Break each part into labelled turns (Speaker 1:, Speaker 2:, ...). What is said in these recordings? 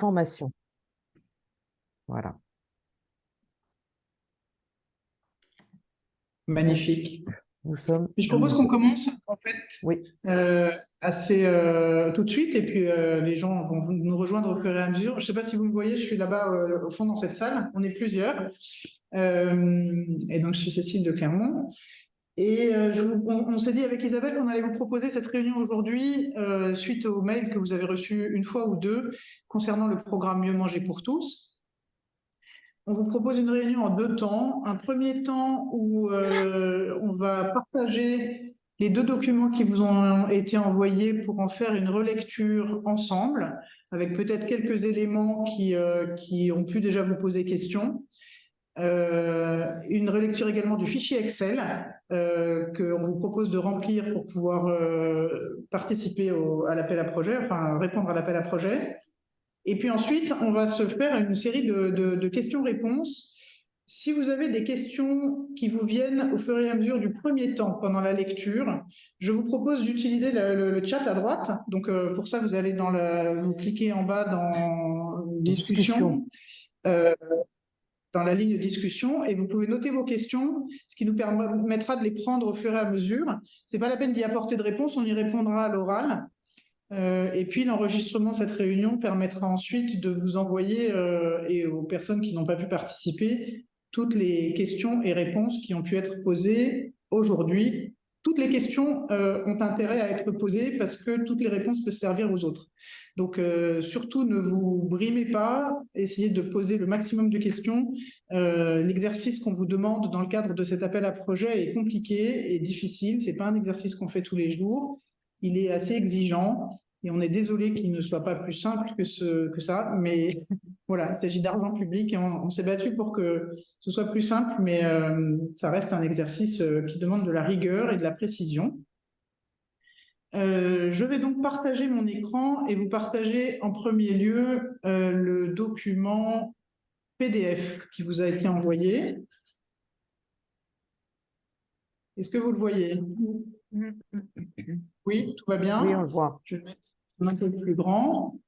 Speaker 1: informations. Voilà.
Speaker 2: Magnifique.
Speaker 1: Nous sommes.
Speaker 2: Je propose qu'on commence en fait
Speaker 1: Oui.
Speaker 2: tout de suite et puis les gens vont nous rejoindre au fur et à mesure. Je ne sais pas si vous me voyez, je suis là-bas au fond dans cette salle. On est plusieurs. Et donc je suis Cécile de Clermont. Et on s'est dit avec Isabelle qu'on allait vous proposer cette réunion aujourd'hui suite au mail que vous avez reçu une fois ou deux concernant le programme Mieux manger pour tous. On vous propose une réunion en deux temps. Un premier temps où on va partager les deux documents qui vous ont été envoyés pour en faire une relecture ensemble, avec peut-être quelques éléments qui ont pu déjà vous poser question. Une relecture également du fichier Excel qu'on vous propose de remplir pour pouvoir participer à l'appel à projet, enfin répondre à l'appel à projet. Et puis ensuite, on va se faire une série de questions-réponses. Si vous avez des questions qui vous viennent au fur et à mesure du premier temps pendant la lecture, je vous propose d'utiliser le chat à droite. Donc pour ça, vous allez vous cliquez en bas dans discussion. Dans la ligne discussion et vous pouvez noter vos questions, ce qui nous permettra de les prendre au fur et à mesure. Ce n'est pas la peine d'y apporter de réponse, on y répondra à l'oral. Et puis l'enregistrement de cette réunion permettra ensuite de vous envoyer et aux personnes qui n'ont pas pu participer toutes les questions et réponses qui ont pu être posées aujourd'hui. Toutes les questions ont intérêt à être posées parce que toutes les réponses peuvent servir aux autres. Donc surtout ne vous brimez pas, essayez de poser le maximum de questions. L'exercice qu'on vous demande dans le cadre de cet appel à projet est compliqué et difficile. C'est pas un exercice qu'on fait tous les jours. Il est assez exigeant et on est désolé qu'il ne soit pas plus simple que ça, mais voilà, il s'agit d'argent public et on s'est battu pour que ce soit plus simple, mais ça reste un exercice qui demande de la rigueur et de la précision. Je vais donc partager mon écran et vous partager en premier lieu le document PDF qui vous a été envoyé. Est-ce que vous le voyez? Oui, tout va bien.
Speaker 1: Oui, on le voit.
Speaker 2: Je vais le mettre un peu plus grand.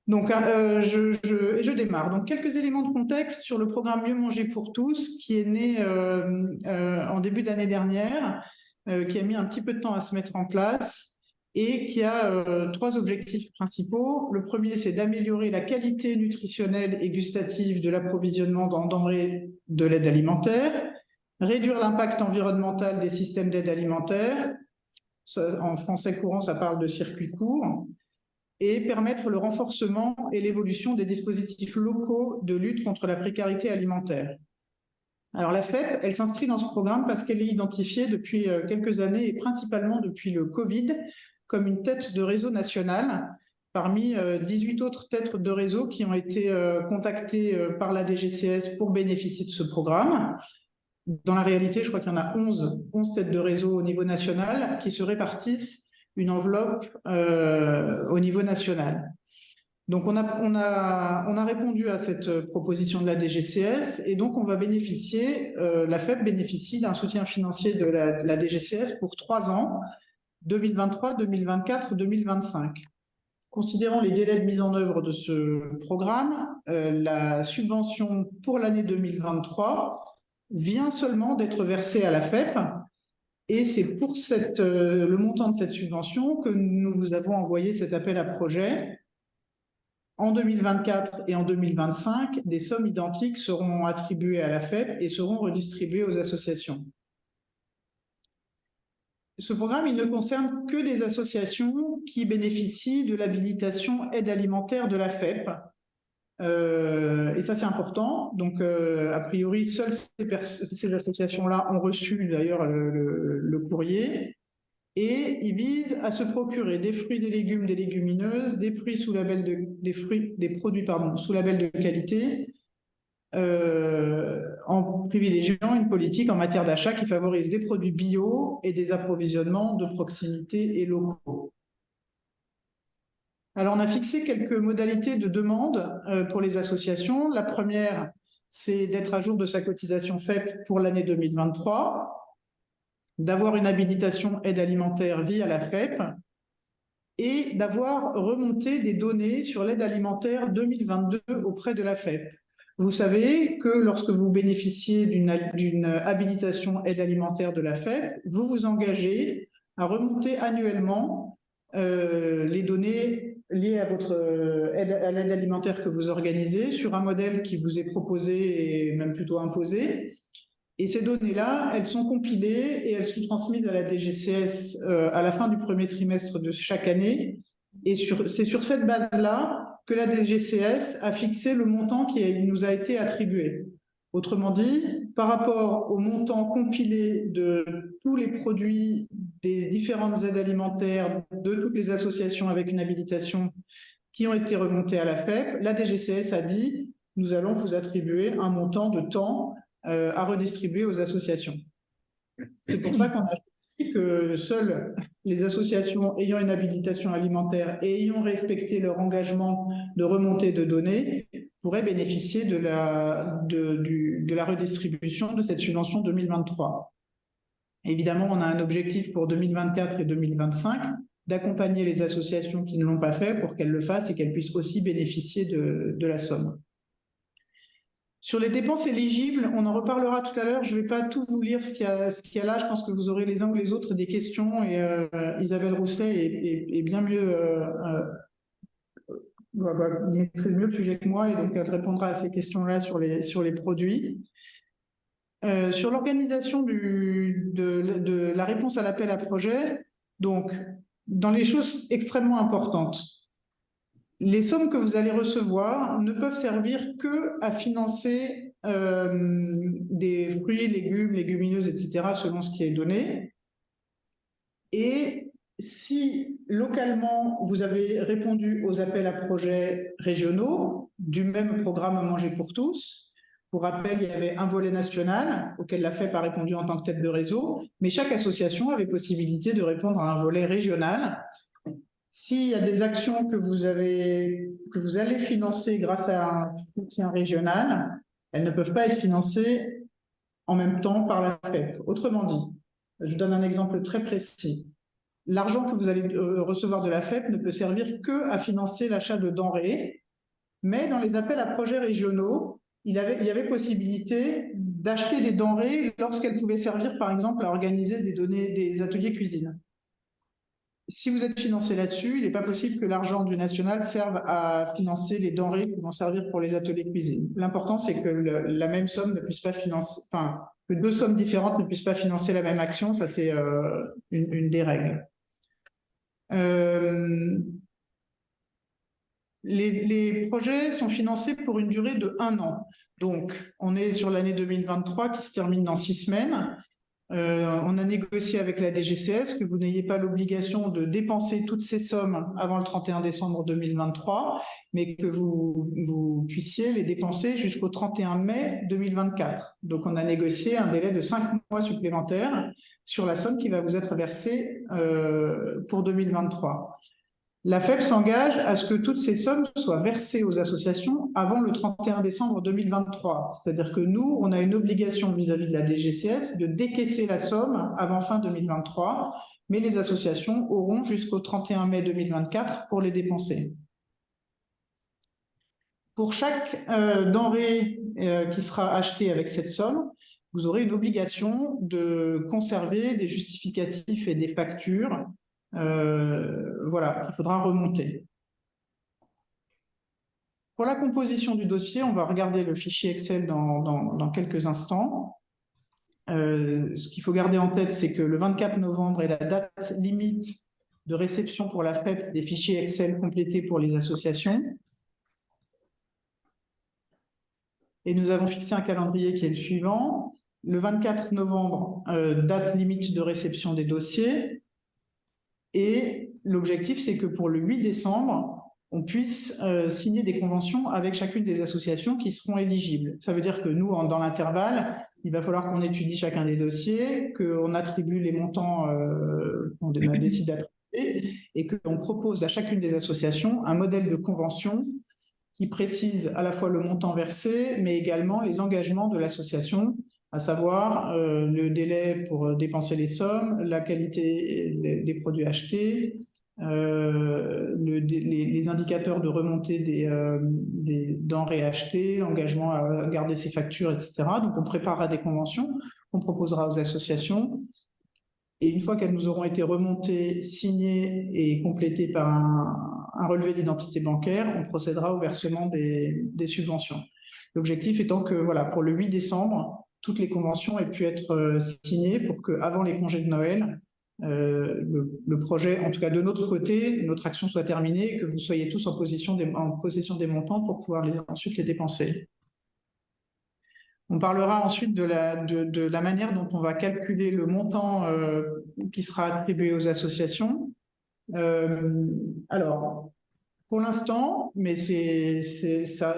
Speaker 2: Donc, je démarre. Donc, quelques éléments de contexte sur le programme Mieux manger pour tous, qui est né en début d'année dernière, qui a mis un petit peu de temps à se mettre en place et qui a trois objectifs principaux. Le premier, c'est d'améliorer la qualité nutritionnelle et gustative de l'approvisionnement dans denrées de l'aide alimentaire, réduire l'impact environnemental des systèmes d'aide alimentaire. Ça, en français courant, ça parle de circuits courts. Et permettre le renforcement et l'évolution des dispositifs locaux de lutte contre la précarité alimentaire. Alors la FEP, elle s'inscrit dans ce programme parce qu'elle est identifiée depuis quelques années et principalement depuis le Covid comme une tête de réseau national parmi 18 autres têtes de réseau qui ont été contactées par la DGCS pour bénéficier de ce programme. Dans la réalité, je crois qu'il y en a 11 têtes de réseau au niveau national qui se répartissent une enveloppe au niveau national. Donc, on a répondu à cette proposition de la DGCS et donc on va bénéficier, la FEP bénéficie d'un soutien financier de la DGCS pour 3 ans, 2023, 2024, 2025. Considérant les délais de mise en œuvre de ce programme, la subvention pour l'année 2023 vient seulement d'être versée à la FEP. Et c'est pour le montant de cette subvention que nous vous avons envoyé cet appel à projet. En 2024 et en 2025, des sommes identiques seront attribuées à la FEP et seront redistribuées aux associations. Ce programme, il ne concerne que des associations qui bénéficient de l'habilitation aide alimentaire de la FEP. Et ça, c'est important. Donc, a priori, seules ces associations-là ont reçu d'ailleurs le courrier. Et il vise à se procurer des fruits, des légumes, des légumineuses, des fruits sous label des produits sous label de qualité, en privilégiant une politique en matière d'achat qui favorise des produits bio et des approvisionnements de proximité et locaux. Alors, on a fixé quelques modalités de demande pour les associations. La première, c'est d'être à jour de sa cotisation FEP pour l'année 2023, d'avoir une habilitation aide alimentaire via la FEP et d'avoir remonté des données sur l'aide alimentaire 2022 auprès de la FEP. Vous savez que lorsque vous bénéficiez d'une habilitation aide alimentaire de la FEP, vous vous engagez à remonter annuellement les données liées à votre à l'aide alimentaire que vous organisez sur un modèle qui vous est proposé et même plutôt imposé. Et ces données-là, elles sont compilées et elles sont transmises à la DGCS à la fin du premier trimestre de chaque année. Et c'est sur cette base-là que la DGCS a fixé le montant qui nous a été attribué. Autrement dit, par rapport au montant compilé de tous les produits des différentes aides alimentaires, de toutes les associations avec une habilitation qui ont été remontées à la FEP, la DGCS a dit « Nous allons vous attribuer un montant de temps à redistribuer aux associations ». C'est pour ça qu'on a dit que seules les associations ayant une habilitation alimentaire et ayant respecté leur engagement de remontée de données pourraient bénéficier de la redistribution de cette subvention 2023. Évidemment, on a un objectif pour 2024 et 2025 d'accompagner les associations qui ne l'ont pas fait pour qu'elles le fassent et qu'elles puissent aussi bénéficier de la somme. Sur les dépenses éligibles, on en reparlera tout à l'heure. Je ne vais pas tout vous lire ce qu'il y a là. Je pense que vous aurez les uns ou les autres des questions et Isabelle Rousselet est bien mieux, maîtrise mieux le sujet que moi et donc elle répondra à ces questions-là sur les produits. Sur l'organisation de la réponse à l'appel à projet, donc dans les choses extrêmement importantes, les sommes que vous allez recevoir ne peuvent servir que à financer des fruits, légumes, légumineuses, etc., selon ce qui est donné. Et si localement, vous avez répondu aux appels à projets régionaux du même programme à manger pour tous, pour rappel, il y avait un volet national auquel la FEP a répondu en tant que tête de réseau, mais chaque association avait possibilité de répondre à un volet régional. S'il y a des actions que vous allez financer grâce à un soutien régional, elles ne peuvent pas être financées en même temps par la FEP. Autrement dit, je donne un exemple très précis. L'argent que vous allez recevoir de la FEP ne peut servir qu'à financer l'achat de denrées, mais dans les appels à projets régionaux, il y avait possibilité d'acheter des denrées lorsqu'elles pouvaient servir, par exemple, à organiser des ateliers cuisine. Si vous êtes financé là-dessus, il n'est pas possible que l'argent du national serve à financer les denrées qui vont servir pour les ateliers cuisine. L'important, c'est que la même somme ne puisse pas financer, enfin, que deux sommes différentes ne puissent pas financer la même action. Ça, c'est une des règles. Les projets sont financés pour une durée de 1 an. Donc, on est sur l'année 2023 qui se termine dans 6 semaines. On a négocié avec la DGCS que vous n'ayez pas l'obligation de dépenser toutes ces sommes avant le 31 décembre 2023, mais que vous puissiez les dépenser jusqu'au 31 mai 2024. Donc, on a négocié un délai de 5 mois supplémentaires sur la somme qui va vous être versée pour 2023. La FEP s'engage à ce que toutes ces sommes soient versées aux associations avant le 31 décembre 2023. C'est-à-dire que nous, on a une obligation vis-à-vis de la DGCS de décaisser la somme avant fin 2023, mais les associations auront jusqu'au 31 mai 2024 pour les dépenser. Pour chaque denrée qui sera achetée avec cette somme, vous aurez une obligation de conserver des justificatifs et des factures. Voilà, il faudra remonter. Pour la composition du dossier, on va regarder le fichier Excel dans quelques instants. Ce qu'il faut garder en tête, c'est que le 24 novembre est la date limite de réception pour la FEP des fichiers Excel complétés pour les associations. Et nous avons fixé un calendrier qui est le suivant. Le 24 novembre, date limite de réception des dossiers. Et l'objectif, c'est que pour le 8 décembre, on puisse signer des conventions avec chacune des associations qui seront éligibles. Ça veut dire que nous, dans l'intervalle, il va falloir qu'on étudie chacun des dossiers, qu'on attribue les montants qu'on a décidé d'attribuer et qu'on propose à chacune des associations un modèle de convention qui précise à la fois le montant versé, mais également les engagements de l'association, à savoir le délai pour dépenser les sommes, la qualité des produits achetés, les indicateurs de remontée des denrées achetées, l'engagement à garder ses factures, etc. Donc, on préparera des conventions qu'on proposera aux associations. Et une fois qu'elles nous auront été remontées, signées et complétées par un relevé d'identité bancaire, on procédera au versement des subventions. L'objectif étant que, voilà, pour le 8 décembre, toutes les conventions aient pu être signées pour qu'avant les congés de Noël, le projet, en tout cas de notre côté, notre action soit terminée et que vous soyez tous en possession des montants pour pouvoir ensuite les dépenser. On parlera ensuite de la manière dont on va calculer le montant qui sera attribué aux associations. Alors, pour l'instant, mais c'est ça.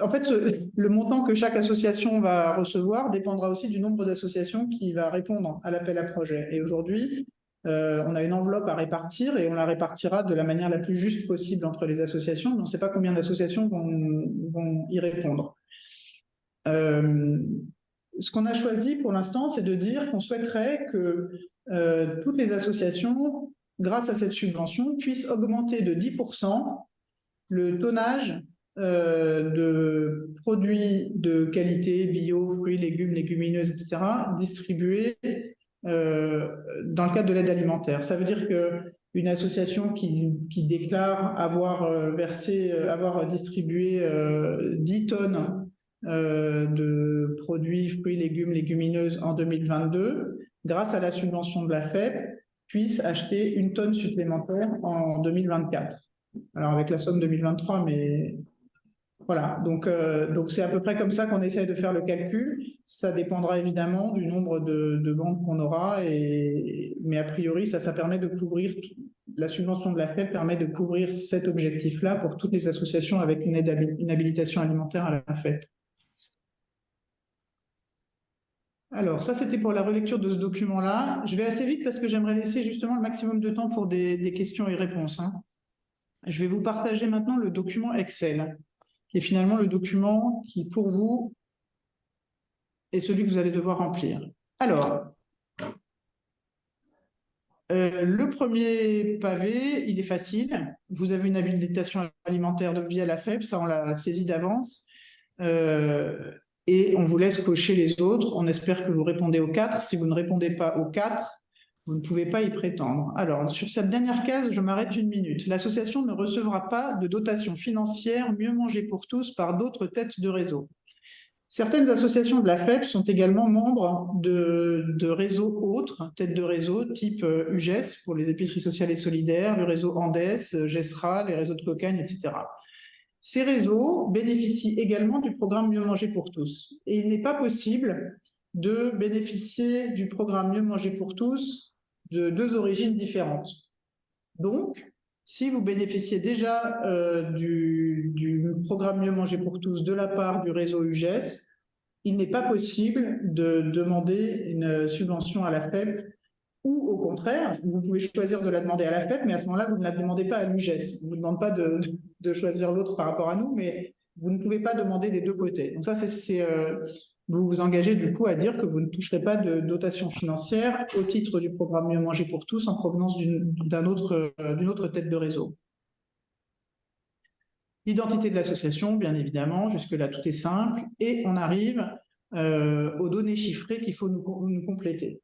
Speaker 2: En fait, le montant que chaque association va recevoir dépendra aussi du nombre d'associations qui va répondre à l'appel à projet. Et aujourd'hui, on a une enveloppe à répartir et on la répartira de la manière la plus juste possible entre les associations, mais on ne sait pas combien d'associations vont y répondre. Ce qu'on a choisi pour l'instant, c'est de dire qu'on souhaiterait que toutes les associations, grâce à cette subvention, puissent augmenter de 10% le tonnage de produits de qualité, bio, fruits, légumes, légumineuses, etc., distribués dans le cadre de l'aide alimentaire. Ça veut dire qu'une association qui déclare avoir distribué 10 tonnes de produits, fruits, légumes, légumineuses en 2022, grâce à la subvention de la FEP, puisse acheter 1 tonne supplémentaire en 2024. Alors avec la somme 2023, mais voilà. Donc c'est à peu près comme ça qu'on essaye de faire le calcul. Ça dépendra évidemment du nombre de banques qu'on aura, mais a priori, ça permet de couvrir, la subvention de la FEP permet de couvrir cet objectif-là pour toutes les associations avec une habilitation alimentaire à la FEP. Alors, ça, c'était pour la relecture de ce document-là. Je vais assez vite parce que j'aimerais laisser justement le maximum de temps pour des questions et réponses. Je vais vous partager maintenant le document Excel, qui est finalement le document qui, pour vous, est celui que vous allez devoir remplir. Alors, le premier pavé, il est facile. Vous avez une habilitation alimentaire via la FEP, ça on l'a saisi d'avance. Et on vous laisse cocher les autres. On espère que vous répondez aux 4. Si vous ne répondez pas aux 4, vous ne pouvez pas y prétendre. Alors, sur cette dernière case, je m'arrête 1 minute. L'association ne recevra pas de dotation financière Mieux manger pour tous par d'autres têtes de réseau. Certaines associations de la FEP sont également membres de réseaux autres, têtes de réseau type UGES pour les épiceries sociales et solidaires, le réseau Andes, GESRA, les réseaux de Cocagne, etc. Ces réseaux bénéficient également du programme Mieux manger pour tous. Et il n'est pas possible de bénéficier du programme Mieux manger pour tous de 2 origines différentes. Donc, si vous bénéficiez déjà du programme Mieux manger pour tous de la part du réseau UGES, il n'est pas possible de demander une subvention à la FEP ou au contraire, vous pouvez choisir de la demander à la FEP, mais à ce moment-là, vous ne la demandez pas à l'UGES. On ne vous demande pas de choisir l'autre par rapport à nous, mais vous ne pouvez pas demander des 2 côtés. Donc ça, vous vous engagez du coup à dire que vous ne toucherez pas de dotation financière au titre du programme Mieux manger pour tous en provenance d'une autre tête de réseau. L'identité de l'association, bien évidemment, jusque-là tout est simple, et on arrive aux données chiffrées qu'il faut nous compléter.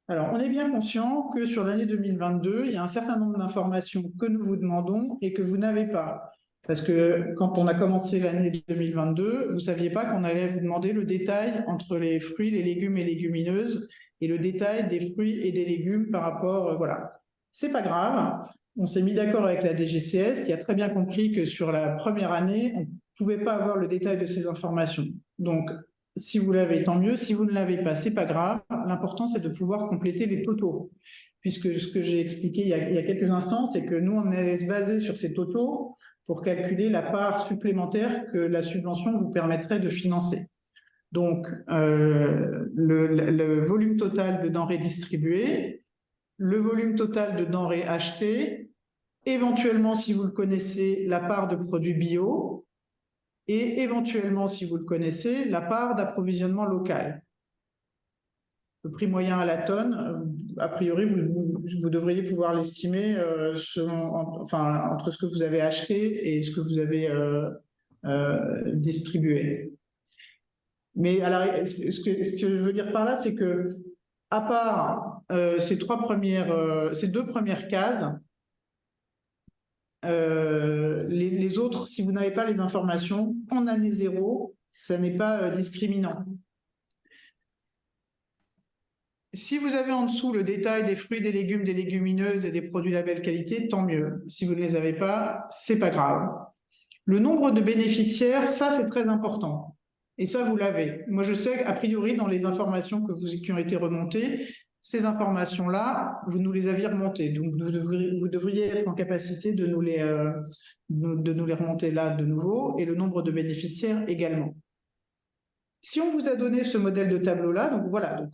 Speaker 2: Alors, on est bien conscient que sur l'année 2022, il y a un certain nombre d'informations que nous vous demandons et que vous n'avez pas. Parce que quand on a commencé l'année 2022, vous ne saviez pas qu'on allait vous demander le détail entre les fruits, les légumes et légumineuses et le détail des fruits et des légumes par rapport, voilà. C'est pas grave. On s'est mis d'accord avec la DGCS qui a très bien compris que sur la première année, on ne pouvait pas avoir le détail de ces informations. Donc, si vous l'avez, tant mieux. Si vous ne l'avez pas, c'est pas grave. L'important, c'est de pouvoir compléter les totaux. Puisque ce que j'ai expliqué il y a quelques instants, c'est que nous, on allait se baser sur ces totaux pour calculer la part supplémentaire que la subvention vous permettrait de financer. Donc, le volume total de denrées distribuées, le volume total de denrées achetées, éventuellement, si vous le connaissez, la part de produits bio, et éventuellement, si vous le connaissez, la part d'approvisionnement local. Le prix moyen à la tonne, a priori, vous devriez pouvoir l'estimer enfin, entre ce que vous avez acheté et ce que vous avez distribué. Mais alors, ce que je veux dire par là, c'est que, à part ces deux premières cases, les autres, si vous n'avez pas les informations, en année zéro, ça n'est pas discriminant. Si vous avez en dessous le détail des fruits, des légumes, des légumineuses et des produits label qualité, tant mieux. Si vous ne les avez pas, c'est pas grave. Le nombre de bénéficiaires, ça c'est très important. Et ça, vous l'avez. Moi, je sais qu'a priori, dans les informations qui ont été remontées, ces informations-là, vous nous les aviez remontées. Donc, vous devriez être en capacité de nous les remonter là de nouveau, et le nombre de bénéficiaires également. Si on vous a donné ce modèle de tableau-là, donc voilà,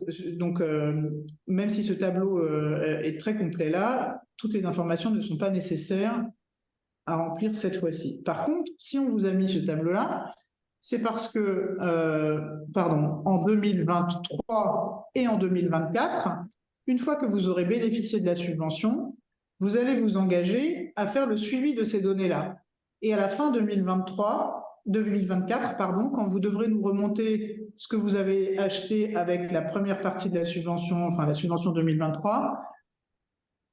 Speaker 2: même si ce tableau est très complet là, toutes les informations ne sont pas nécessaires à remplir cette fois-ci. Par contre, si on vous a mis ce tableau-là, c'est parce que, en 2023 et en 2024, une fois que vous aurez bénéficié de la subvention, vous allez vous engager à faire le suivi de ces données-là. Et à la fin 2024, quand vous devrez nous remonter ce que vous avez acheté avec la première partie de la subvention, enfin la subvention 2023,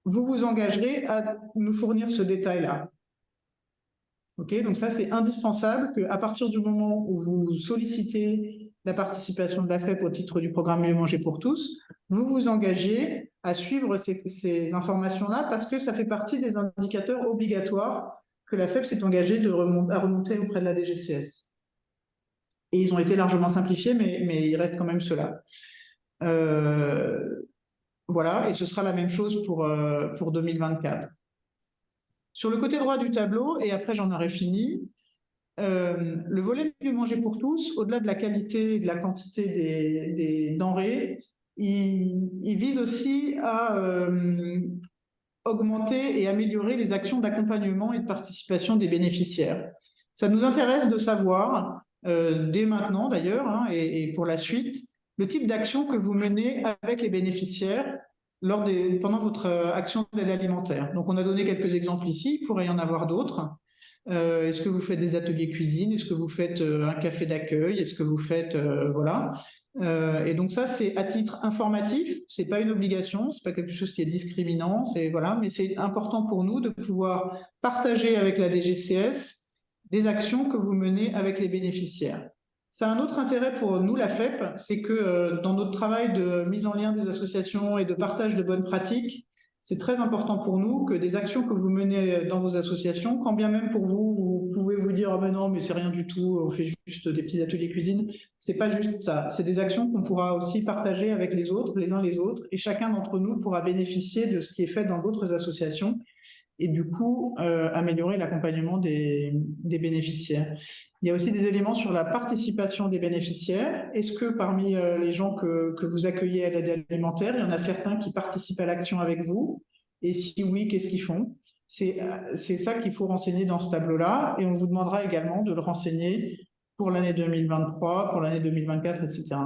Speaker 2: vous vous engagerez à nous fournir ce détail-là. Okay, donc ça, c'est indispensable qu'à partir du moment où vous sollicitez la participation de la FEP au titre du programme Mieux manger pour tous, vous vous engagez à suivre ces informations-là parce que ça fait partie des indicateurs obligatoires que la FEP s'est engagée à remonter auprès de la DGCS. Et ils ont été largement simplifiés, mais il reste quand même cela. Voilà, et ce sera la même chose pour 2024. Sur le côté droit du tableau, et après j'en aurai fini, le volet Mieux manger pour tous, au-delà de la qualité et de la quantité des denrées, il vise aussi à augmenter et améliorer les actions d'accompagnement et de participation des bénéficiaires. Ça nous intéresse de savoir, dès maintenant d'ailleurs, hein, et pour la suite, le type d'action que vous menez avec les bénéficiaires pendant votre action d'aide alimentaire. Donc, on a donné quelques exemples ici, il pourrait y en avoir d'autres. Est-ce que vous faites des ateliers cuisine? Est-ce que vous faites un café d'accueil? Est-ce que vous faites... voilà. Et donc ça, c'est à titre informatif, c'est pas une obligation, c'est pas quelque chose qui est discriminant, voilà, mais c'est important pour nous de pouvoir partager avec la DGCS des actions que vous menez avec les bénéficiaires. Ça a un autre intérêt pour nous, la FEP, c'est que dans notre travail de mise en lien des associations et de partage de bonnes pratiques, c'est très important pour nous que des actions que vous menez dans vos associations, quand bien même pour vous, vous pouvez vous dire « Ah ben non, mais c'est rien du tout, on fait juste des petits ateliers cuisine », c'est pas juste ça. C'est des actions qu'on pourra aussi partager avec les autres, les uns les autres, et chacun d'entre nous pourra bénéficier de ce qui est fait dans d'autres associations et du coup améliorer l'accompagnement des bénéficiaires. Il y a aussi des éléments sur la participation des bénéficiaires. Est-ce que parmi les gens que vous accueillez à l'aide alimentaire, il y en a certains qui participent à l'action avec vous? Et si oui, qu'est-ce qu'ils font? C'est ça qu'il faut renseigner dans ce tableau-là, et on vous demandera également de le renseigner pour l'année 2023, pour l'année 2024, etc.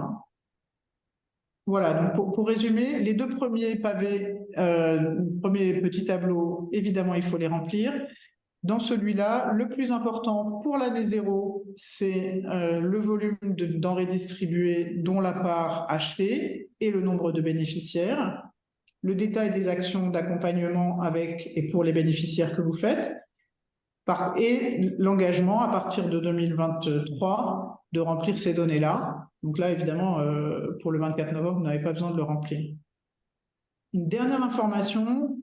Speaker 2: Voilà, donc pour résumer, les deux premiers pavés, premier petit tableau, évidemment, il faut les remplir. Dans celui-là, le plus important pour l'année zéro, c'est le volume de denrées distribuées dont la part achetée et le nombre de bénéficiaires, le détail des actions d'accompagnement avec et pour les bénéficiaires que vous faites, et l'engagement à partir de 2023 de remplir ces données-là. Donc là, évidemment, pour le 24 novembre, vous n'avez pas besoin de le remplir. Une dernière information,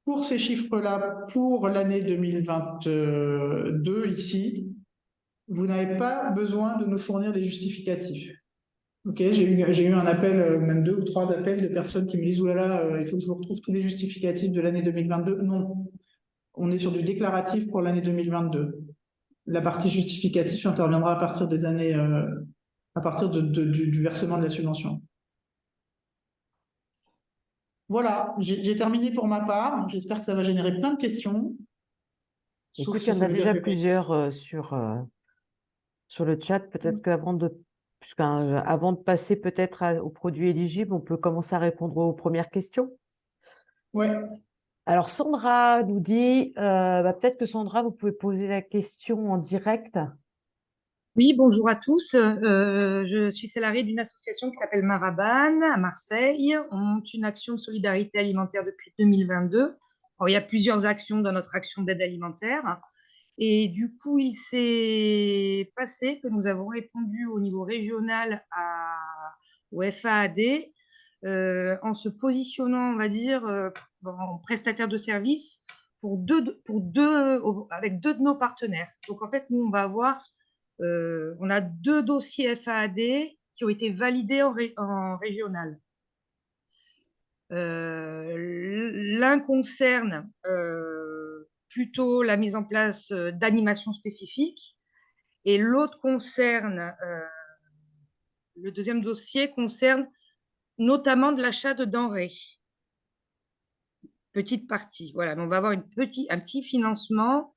Speaker 2: pour ces chiffres-là, pour l'année 2022, ici, vous n'avez pas besoin de nous fournir des justificatifs. Okay, j'ai eu un appel, même 2 ou 3 appels de personnes qui me disent « Oulala, il faut que je vous retrouve tous les justificatifs de l'année 2022 ». Non, on est sur du déclaratif pour l'année 2022. La partie justificative interviendra à partir des années, à partir du versement de la subvention. Voilà, j'ai terminé pour ma part. J'espère que ça va générer plein de questions.
Speaker 1: Écoute, il y en a déjà plusieurs sur le chat. Peut-être avant de passer peut-être aux produits éligibles, on peut commencer à répondre aux premières questions.
Speaker 2: Ouais.
Speaker 1: Alors, Sandra nous dit, peut-être que Sandra, vous pouvez poser la question en direct.
Speaker 3: Oui, bonjour à tous. Je suis salariée d'une association qui s'appelle Maraban à Marseille. On monte une action de solidarité alimentaire depuis 2022. Alors, il y a plusieurs actions dans notre action d'aide alimentaire. Et du coup, il s'est passé que nous avons répondu au niveau régional au FAAD en se positionnant, on va dire, en prestataire de service avec deux de nos partenaires. Donc, en fait, nous, on a deux dossiers FAAD qui ont été validés en régional. L'un concerne plutôt la mise en place d'animations spécifiques et l'autre concerne, le deuxième dossier concerne notamment de l'achat de denrées. Petite partie, voilà. Mais on va avoir un petit financement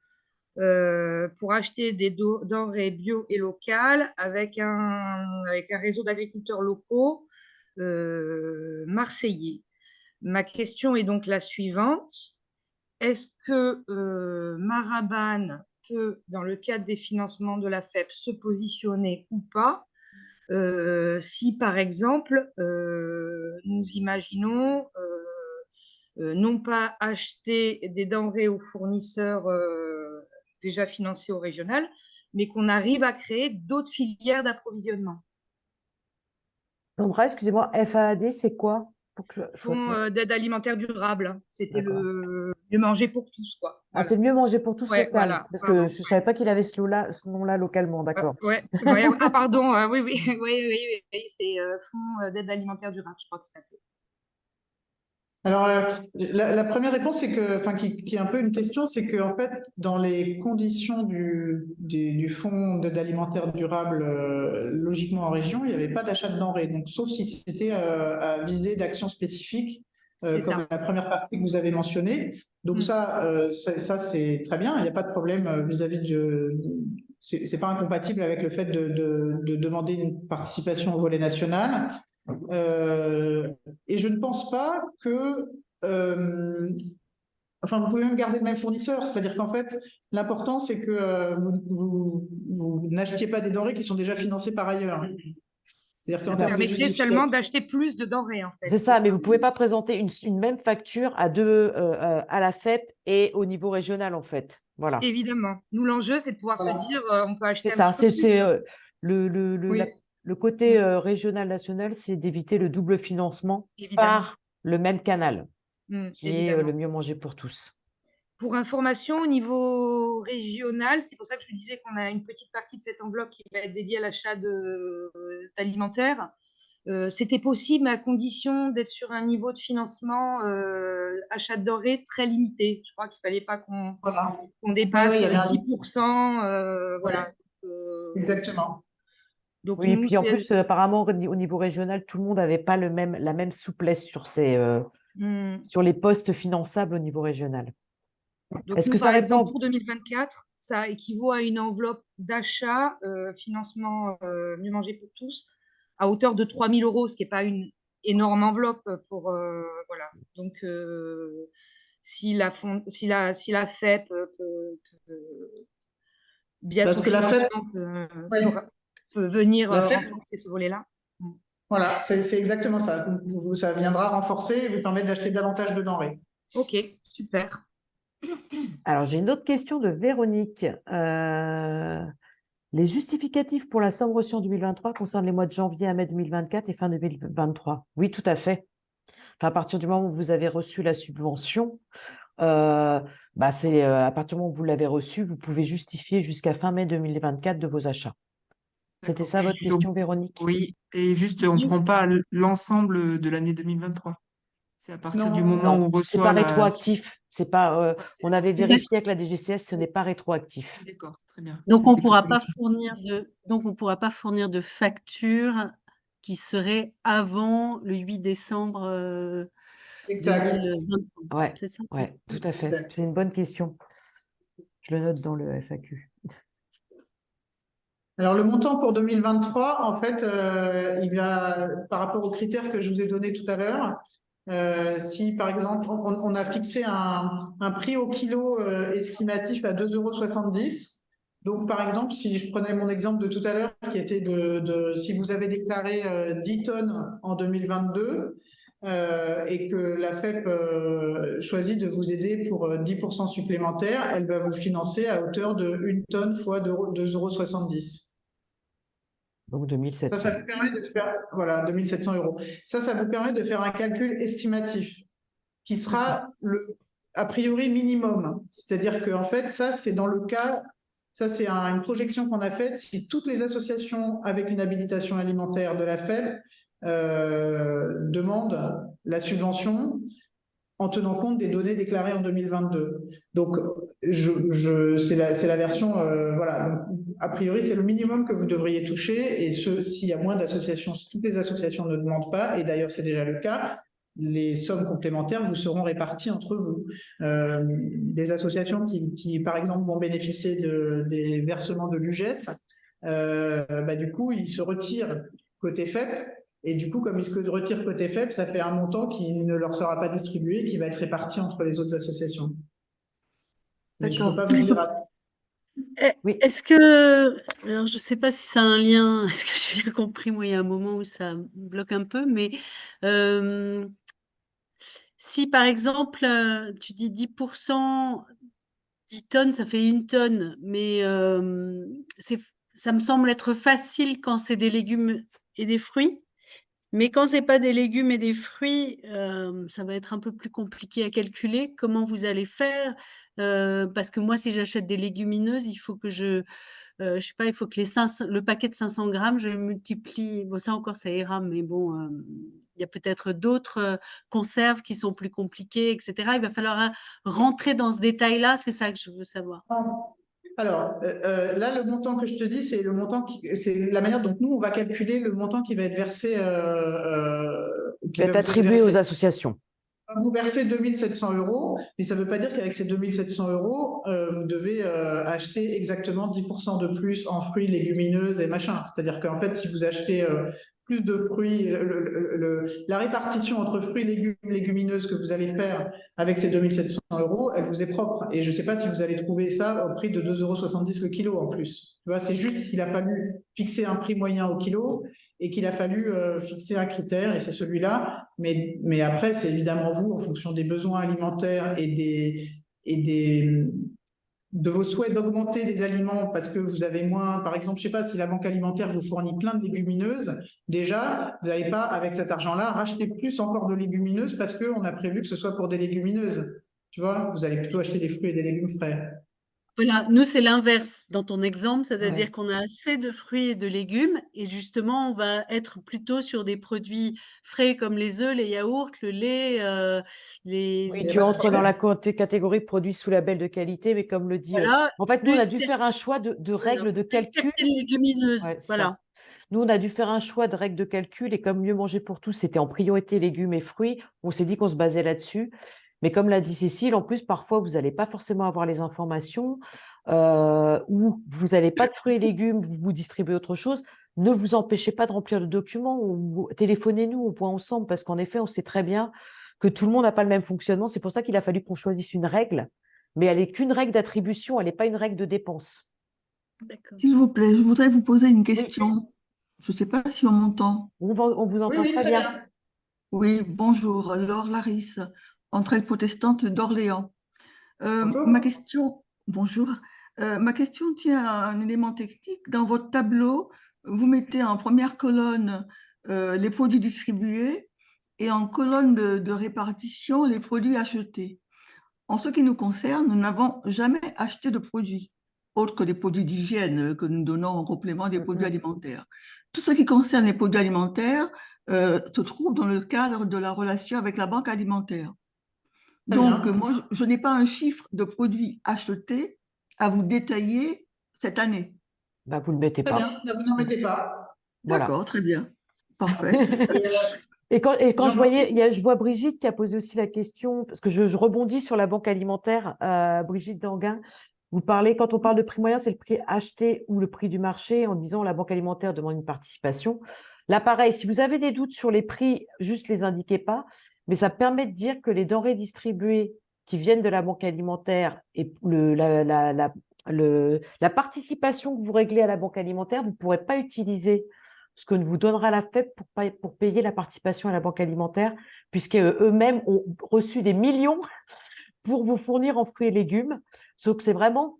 Speaker 3: pour acheter des denrées bio et locales avec un réseau d'agriculteurs locaux marseillais. Ma question est donc la suivante. Est-ce que Maraban peut, dans le cadre des financements de la FEP, se positionner ou pas si, par exemple, nous imaginons non pas acheter des denrées aux fournisseurs déjà financés au régional, mais qu'on arrive à créer d'autres filières d'approvisionnement.
Speaker 1: Sandra, excusez-moi, FAAD, c'est quoi? Pour que je sois claire.
Speaker 3: Fonds d'aide alimentaire durable. C'était
Speaker 1: D'accord.
Speaker 3: le manger pour tous, quoi.
Speaker 1: Ah,
Speaker 3: Voilà.
Speaker 1: c'est le mieux manger pour tous
Speaker 3: Ouais,
Speaker 1: local,
Speaker 3: voilà,
Speaker 1: parce que
Speaker 3: pardon.
Speaker 1: je ne savais pas qu'il avait ce nom-là localement, d'accord.
Speaker 3: Ouais, ouais. Ah, pardon, oui, oui, oui, oui, c'est Fonds d'aide alimentaire durable, je crois que ça s'appelle.
Speaker 2: Alors, la première réponse, c'est que, enfin, qui est un peu une question, c'est que, en fait, dans les conditions du fonds d'aide alimentaire durable, logiquement en région, il n'y avait pas d'achat de denrées. Donc, sauf si c'était à visée d'actions spécifiques,
Speaker 3: C'est
Speaker 2: comme
Speaker 3: ça.
Speaker 2: la première partie que vous avez mentionnée. Donc,
Speaker 3: Mm.
Speaker 2: ça, c'est très bien. Il n'y a pas de problème vis-à-vis de. C'est pas incompatible avec le fait de demander une participation au volet national. Euh, et je ne pense pas que, enfin, vous pouvez même garder le même fournisseur, c'est-à-dire qu'en fait, l'important, c'est que vous n'achetiez pas des denrées qui sont déjà financées par ailleurs. C'est-à-dire qu'en
Speaker 1: C'est
Speaker 3: Ça
Speaker 1: ça.
Speaker 2: termes de
Speaker 3: permettrait seulement
Speaker 2: justification.
Speaker 3: d'acheter plus de denrées, en fait.
Speaker 1: C'est
Speaker 3: C'est
Speaker 1: ça, mais
Speaker 3: ça.
Speaker 1: vous ne pouvez pas présenter une même facture à à la FEP et au niveau régional, en fait. Voilà.
Speaker 3: Évidemment. Nous, l'enjeu, c'est de pouvoir se
Speaker 2: Voilà.
Speaker 3: dire, on peut
Speaker 1: C'est
Speaker 3: acheter un
Speaker 1: ça.
Speaker 3: petit peu plus.
Speaker 1: Le
Speaker 2: Oui,
Speaker 1: le côté régional national, c'est d'éviter le double financement
Speaker 3: Évidemment.
Speaker 1: par le même canal, qui est le
Speaker 3: Évidemment.
Speaker 1: mieux manger pour tous.
Speaker 3: Pour information, au niveau régional, c'est pour ça que je vous disais qu'on a une petite partie de cette enveloppe qui va être dédiée à l'achat d'alimentaire. C'était possible, mais à condition d'être sur un niveau de financement achat de denrées très limité. Je crois qu'il ne fallait pas qu'on
Speaker 2: voilà. Ouais, ouais, il
Speaker 3: dépasse
Speaker 2: y avait un.
Speaker 3: 10%. Voilà.
Speaker 2: Ouais, exactement.
Speaker 3: Donc,
Speaker 1: Oui, et
Speaker 3: nous,
Speaker 1: puis en plus, apparemment, au niveau régional, tout le monde n'avait pas la même souplesse
Speaker 3: Hmm.
Speaker 1: sur les postes finançables au niveau régional.
Speaker 3: Donc
Speaker 1: Est-ce
Speaker 3: nous,
Speaker 1: que ça
Speaker 3: par exemple,
Speaker 1: répond?
Speaker 3: pour 2024, ça équivaut à une enveloppe d'achat, financement Mieux manger pour tous, à hauteur de 3 000 euros, ce qui n'est pas une énorme enveloppe pour. Voilà. Donc, si la FEP via
Speaker 2: Parce
Speaker 3: son
Speaker 2: que la fête,
Speaker 3: financement,
Speaker 2: oui,
Speaker 3: peut venir
Speaker 2: la fête,
Speaker 3: renforcer ce volet-là.
Speaker 2: voilà, c'est exactement ça. Ça viendra renforcer et vous permettre d'acheter davantage de denrées.
Speaker 3: Ok, super.
Speaker 1: Alors, j'ai une autre question de Véronique. Les justificatifs pour la somme reçue en 2023 concernent les mois de janvier à mai 2024 et fin 2023. Oui, tout à fait. Enfin, à partir du moment où vous avez reçu la subvention, c'est à partir du moment où vous l'avez reçue, vous pouvez justifier jusqu'à fin mai 2024 de vos achats. C'était
Speaker 3: D'accord.
Speaker 1: ça votre
Speaker 4: Donc,
Speaker 1: question, Véronique?
Speaker 4: oui, et juste, on ne prend pas l'ensemble de l'année 2023. C'est à partir du
Speaker 2: Non,
Speaker 4: moment où
Speaker 1: Non,
Speaker 4: on
Speaker 1: c'est
Speaker 4: reçoit
Speaker 1: pas
Speaker 4: la.
Speaker 1: rétroactif. C'est pas. On avait vérifié avec la DGCS, ce n'est pas rétroactif.
Speaker 4: D'accord, très bien.
Speaker 5: Donc, on
Speaker 4: C'était pour
Speaker 5: pourra pas
Speaker 4: vérifier.
Speaker 5: fournir de facture qui serait avant le 8 décembre
Speaker 2: exact.
Speaker 5: 2023.
Speaker 1: Ouais,
Speaker 5: C'est ça?
Speaker 1: ouais, tout à fait.
Speaker 2: Exact.
Speaker 1: C'est une bonne question. Je le note dans le FAQ.
Speaker 2: Alors, le montant pour 2023, en fait, il va, par rapport aux critères que je vous ai donnés tout à l'heure, Si par exemple on a fixé un prix au kilo estimatif à 2,70 €. Donc par exemple, si je prenais mon exemple de tout à l'heure qui était si vous avez déclaré 10 tonnes en 2022 et que la FEP choisit de vous aider pour 10% supplémentaires, elle va vous financer à hauteur de 1 tonne fois 2,70 €.
Speaker 1: Donc
Speaker 2: Ça
Speaker 1: 2700.
Speaker 2: vous permet de faire, voilà, 2700 €. Ça vous permet de faire un calcul estimatif qui sera a priori minimum. C'est-à-dire que, en fait, ça, c'est dans le cas, ça, c'est une projection qu'on a faite. Si toutes les associations avec une habilitation alimentaire de la FEP demandent la subvention en tenant compte des données déclarées en 2022. Donc, c'est la version, voilà. Donc, a priori, c'est le minimum que vous devriez toucher. Et s'il y a moins d'associations, si toutes les associations ne demandent pas, et d'ailleurs, c'est déjà le cas, les sommes complémentaires vous seront réparties entre vous. Des associations qui, par exemple, vont bénéficier des versements de l'UGES, du coup, ils se retirent côté FEP. Et du coup, comme ils se retirent côté FEP, ça fait un montant qui ne leur sera pas distribué, qui va être réparti entre les autres associations. Mais je ne peux pas vous dire.
Speaker 1: Oui.
Speaker 5: Est-ce que, alors je ne sais pas si ça a un lien, est-ce que j'ai bien compris, moi il y a un moment où ça me bloque un peu, mais si par exemple tu dis 10%, 10 tonnes, ça fait 1 tonne, mais ça me semble être facile quand c'est des légumes et des fruits. Mais quand c'est pas des légumes et des fruits, ça va être un peu plus compliqué à calculer. Comment vous allez faire? Parce que moi, si j'achète des légumineuses, il faut que je sais pas, il faut que le paquet de 500 grammes, je multiplie. Bon, ça encore, ça ira, mais bon, il y a peut-être d'autres conserves qui sont plus compliquées, et cetera. Il va falloir rentrer dans ce détail-là, c'est ça que je veux savoir.
Speaker 2: Alors, là, le montant que je te dis, c'est le montant c'est la manière dont nous, on va calculer le montant qui va être versé.
Speaker 1: Qui va être attribué aux associations.
Speaker 2: Vous versez 2700 €, mais ça ne veut pas dire qu'avec ces 2700 €, vous devez acheter exactement 10% de plus en fruits, légumineuses et machin. C'est-à-dire qu'en fait, si vous achetez plus de fruits, la répartition entre fruits, légumes, légumineuses que vous allez faire avec ces 2700 €, elle vous est propre. Et je ne sais pas si vous allez trouver ça au prix de 2,70 € le kilo en plus. Tu vois, c'est juste qu'il a fallu fixer un prix moyen au kilo et qu'il a fallu fixer un critère, et c'est celui-là. Mais après, c'est évidemment vous, en fonction des besoins alimentaires de vos souhaits d'augmenter des aliments parce que vous avez moins, par exemple, je ne sais pas, si la banque alimentaire vous fournit plein de légumineuses, déjà, vous n'allez pas, avec cet argent-là, racheter plus encore de légumineuses parce qu'on a prévu que ce soit pour des légumineuses. Tu vois, vous allez plutôt acheter des fruits et des légumes frais.
Speaker 5: Voilà, nous, c'est l'inverse dans ton exemple, c'est-à-dire
Speaker 2: Ouais.
Speaker 5: qu'on a assez de fruits et de légumes et justement, on va être plutôt sur des produits frais comme les œufs, les yaourts, le lait,
Speaker 1: Oui,
Speaker 2: Il n'y a
Speaker 1: tu
Speaker 2: pas de
Speaker 1: entres dans la
Speaker 2: problème.
Speaker 1: catégorie produits sous label de qualité, mais comme le dit.
Speaker 5: voilà,
Speaker 1: En fait, nous, on
Speaker 5: plus
Speaker 1: a dû faire un choix de
Speaker 5: voilà,
Speaker 1: règles de
Speaker 5: plus
Speaker 1: calcul.
Speaker 5: certaines légumineuses,
Speaker 1: Ouais, c'est ça.
Speaker 5: voilà.
Speaker 1: Nous, on a dû faire un choix de règles de calcul et comme mieux manger pour tous, c'était en priorité légumes et fruits. On s'est dit qu'on se basait là-dessus. Mais comme l'a dit Cécile, en plus, parfois, vous n'allez pas forcément avoir les informations ou vous n'allez pas de fruits et légumes, vous distribuez autre chose. Ne vous empêchez pas de remplir le document ou téléphonez-nous, on voit ensemble parce qu'en effet, on sait très bien que tout le monde n'a pas le même fonctionnement. C'est pour ça qu'il a fallu qu'on choisisse une règle, mais elle n'est qu'une règle d'attribution, elle n'est pas une règle de dépense.
Speaker 5: D'accord.
Speaker 6: S'il vous plaît, je voudrais vous poser une
Speaker 1: Oui,
Speaker 6: question. Je ne sais pas si on m'entend.
Speaker 1: on vous
Speaker 2: Oui,
Speaker 1: entend
Speaker 2: oui,
Speaker 1: très
Speaker 2: très
Speaker 1: bien.
Speaker 2: bien.
Speaker 6: Oui, bonjour, Laure Larisse, entraide protestante d'Orléans. Ma
Speaker 2: Bonjour.
Speaker 6: question, bonjour, ma question tient à un élément technique. Dans votre tableau, vous mettez en première colonne les produits distribués et en colonne de répartition les produits achetés. En ce qui nous concerne, nous n'avons jamais acheté de produits, autres que des produits d'hygiène que nous donnons en complément des produits alimentaires. Tout ce qui concerne les produits alimentaires se trouve dans le cadre de la relation avec la banque alimentaire.
Speaker 2: Très
Speaker 6: Donc,
Speaker 2: bien.
Speaker 6: moi, je n'ai pas un chiffre de produits achetés à vous détailler cette année.
Speaker 1: Bah, vous ne le mettez
Speaker 2: Très
Speaker 1: pas.
Speaker 2: bien. Vous n'en mettez pas.
Speaker 1: Voilà.
Speaker 6: D'accord, très bien. Parfait.
Speaker 2: Et,
Speaker 1: Et quand je
Speaker 2: j'en
Speaker 1: voyais,
Speaker 2: profite.
Speaker 1: je vois Brigitte qui a posé aussi la question, parce que je rebondis sur la banque alimentaire, Brigitte Danguin. Vous parlez, quand on parle de prix moyen, c'est le prix acheté ou le prix du marché, en disant la banque alimentaire demande une participation. Là, pareil, si vous avez des doutes sur les prix, juste les indiquez pas. mais ça permet de dire que les denrées distribuées qui viennent de la banque alimentaire et la participation que vous réglez à la banque alimentaire, vous ne pourrez pas utiliser ce que vous donnera la FEP pour payer la participation à la banque alimentaire, puisqu'eux-mêmes ont reçu des millions pour vous fournir en fruits et légumes. Sauf que c'est vraiment,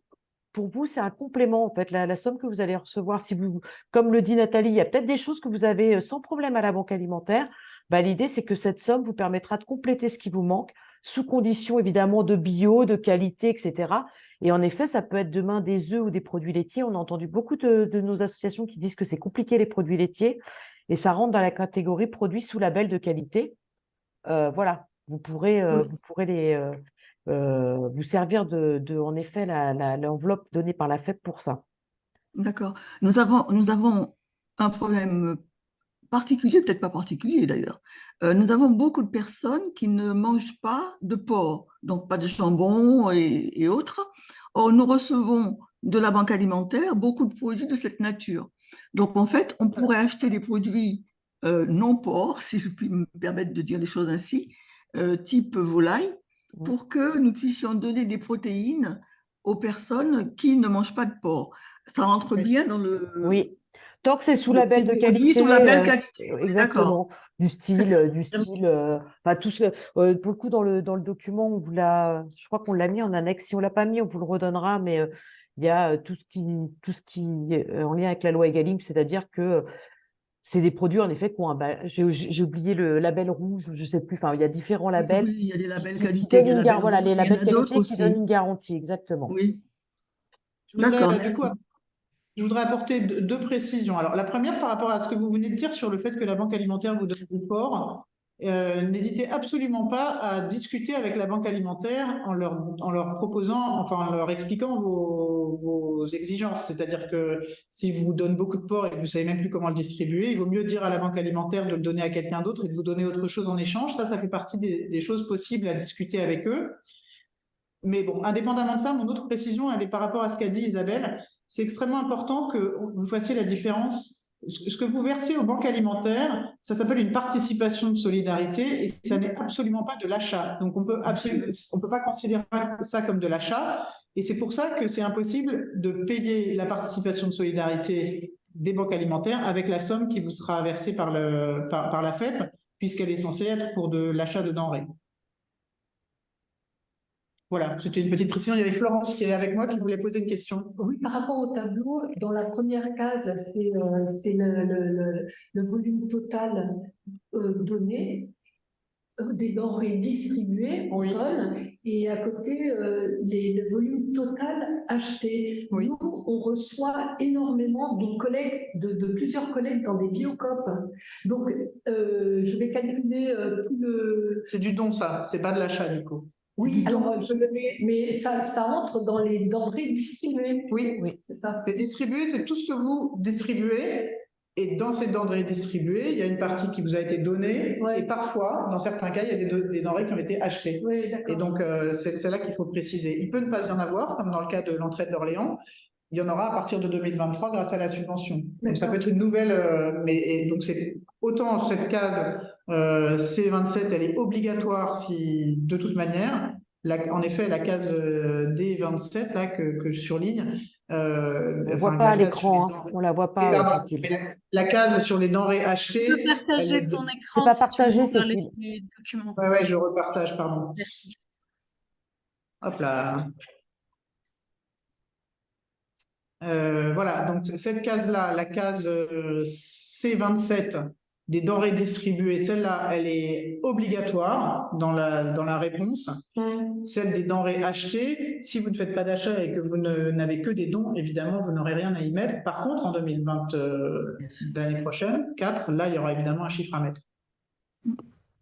Speaker 1: pour vous, c'est un complément, en fait, la somme que vous allez recevoir. Si vous, comme le dit Nathalie, il y a peut-être des choses que vous avez sans problème à la banque alimentaire. Bah, l'idée, c'est que cette somme vous permettra de compléter ce qui vous manque, sous condition évidemment de bio, de qualité, etc. Et en effet, ça peut être demain des œufs ou des produits laitiers. On a entendu beaucoup de nos associations qui disent que c'est compliqué les produits laitiers, et ça rentre dans la catégorie produits sous label de qualité. Voilà, vous pourrez vous servir en effet, l'enveloppe donnée par la FEP pour ça.
Speaker 6: D'accord. Nous avons un problème particulier, peut-être pas particulier d'ailleurs. Nous avons beaucoup de personnes qui ne mangent pas de porc, donc pas de jambon et autres. Or, nous recevons de la banque alimentaire beaucoup de produits de cette nature. Donc, en fait, on pourrait acheter des produits non porc, si je puis me permettre de dire les choses ainsi, type volaille, pour que nous puissions donner des protéines aux personnes qui ne mangent pas de porc. Ça entre bien dans le...
Speaker 1: Oui, tant que c'est sous label de
Speaker 6: Produits
Speaker 1: qualité,
Speaker 6: sous label qualité. D'accord.
Speaker 1: exactement, enfin, tout ce, pour le coup, dans le document, je crois qu'on l'a mis en annexe. Si on l'a pas mis, on vous le redonnera, mais il y a tout ce qui est en lien avec la loi Egalim, c'est-à-dire que c'est des produits, en effet, qui ont j'ai oublié le label rouge, je sais plus, enfin, il y a différents labels
Speaker 6: Oui, il y a des labels
Speaker 1: qui
Speaker 6: qualité,
Speaker 1: donnent
Speaker 6: des labels
Speaker 1: voilà,
Speaker 6: rouges,
Speaker 1: les
Speaker 6: il y en
Speaker 1: labels
Speaker 6: a d'autres
Speaker 1: qualité qui donnent
Speaker 6: aussi.
Speaker 1: une garantie, exactement.
Speaker 6: Oui,
Speaker 2: Je voudrais,
Speaker 6: d'accord,
Speaker 2: du coup,
Speaker 6: merci.
Speaker 2: je voudrais apporter deux précisions. Alors, la première, par rapport à ce que vous venez de dire sur le fait que la banque alimentaire vous donne du porc, n'hésitez absolument pas à discuter avec la banque alimentaire en leur proposant, enfin en leur expliquant vos exigences. C'est-à-dire que si vous donne beaucoup de porc et que vous ne savez même plus comment le distribuer, il vaut mieux dire à la banque alimentaire de le donner à quelqu'un d'autre et de vous donner autre chose en échange. Ça fait partie des choses possibles à discuter avec eux. Mais bon, indépendamment de ça, mon autre précision, elle est par rapport à ce qu'a dit Isabelle. C'est extrêmement important que vous fassiez la différence. Ce que vous versez aux banques alimentaires, ça s'appelle une participation de solidarité et ça n'est absolument pas de l'achat. Donc, on peut pas considérer ça comme de l'achat. Et c'est pour ça que c'est impossible de payer la participation de solidarité des banques alimentaires avec la somme qui vous sera versée par la FEP, puisqu'elle est censée être pour de l'achat de denrées. Voilà, c'était une petite précision. Il y avait Florence qui est avec moi qui voulait poser une question.
Speaker 7: Oui, par rapport au tableau, dans la première case, c'est le volume total donné des denrées distribuées en tonnes, et à côté, le volume total acheté.
Speaker 2: Oui.
Speaker 7: Nous, on reçoit énormément de plusieurs collègues dans des biocopes. Donc, je vais calculer tout le...
Speaker 2: C'est du don, ça. C'est pas de l'achat, du coup.
Speaker 7: Oui, alors je le mets, mais ça entre dans les denrées distribuées.
Speaker 2: Oui,
Speaker 7: Oui, c'est ça.
Speaker 2: Les distribués, c'est tout ce que vous distribuez. Et dans ces denrées distribuées, il y a une partie qui vous a été donnée.
Speaker 7: Ouais.
Speaker 2: Et parfois, dans certains cas, il y a des denrées qui ont été achetées.
Speaker 7: Oui, d'accord.
Speaker 2: Et donc, c'est là qu'il faut préciser. Il peut ne pas y en avoir, comme dans le cas de l'entraide d'Orléans. Il y en aura à partir de 2023 grâce à la subvention. Donc, ça peut être une nouvelle... donc, c'est autant cette case C27, elle est obligatoire si, de toute manière... en effet, la case D27 là, que je surligne.
Speaker 1: On ne voit pas à l'écran, on ne la voit pas, Cécile.
Speaker 2: La case sur les denrées achetées.
Speaker 5: Tu peux partager ton écran.
Speaker 1: C'est pas
Speaker 5: si tu
Speaker 1: partagé,
Speaker 5: veux, dans
Speaker 1: Cécile.
Speaker 5: les documents.
Speaker 2: Ouais, je repartage, pardon.
Speaker 5: Merci.
Speaker 2: Hop là. Voilà, donc cette case-là, la case C27 des denrées distribuées, celle-là, elle est obligatoire dans la réponse. Celle des denrées achetées, si vous ne faites pas d'achat et que vous n'avez que des dons, évidemment, vous n'aurez rien à y mettre. Par contre, en 2020, l'année prochaine, 4, là, il y aura évidemment un chiffre à mettre.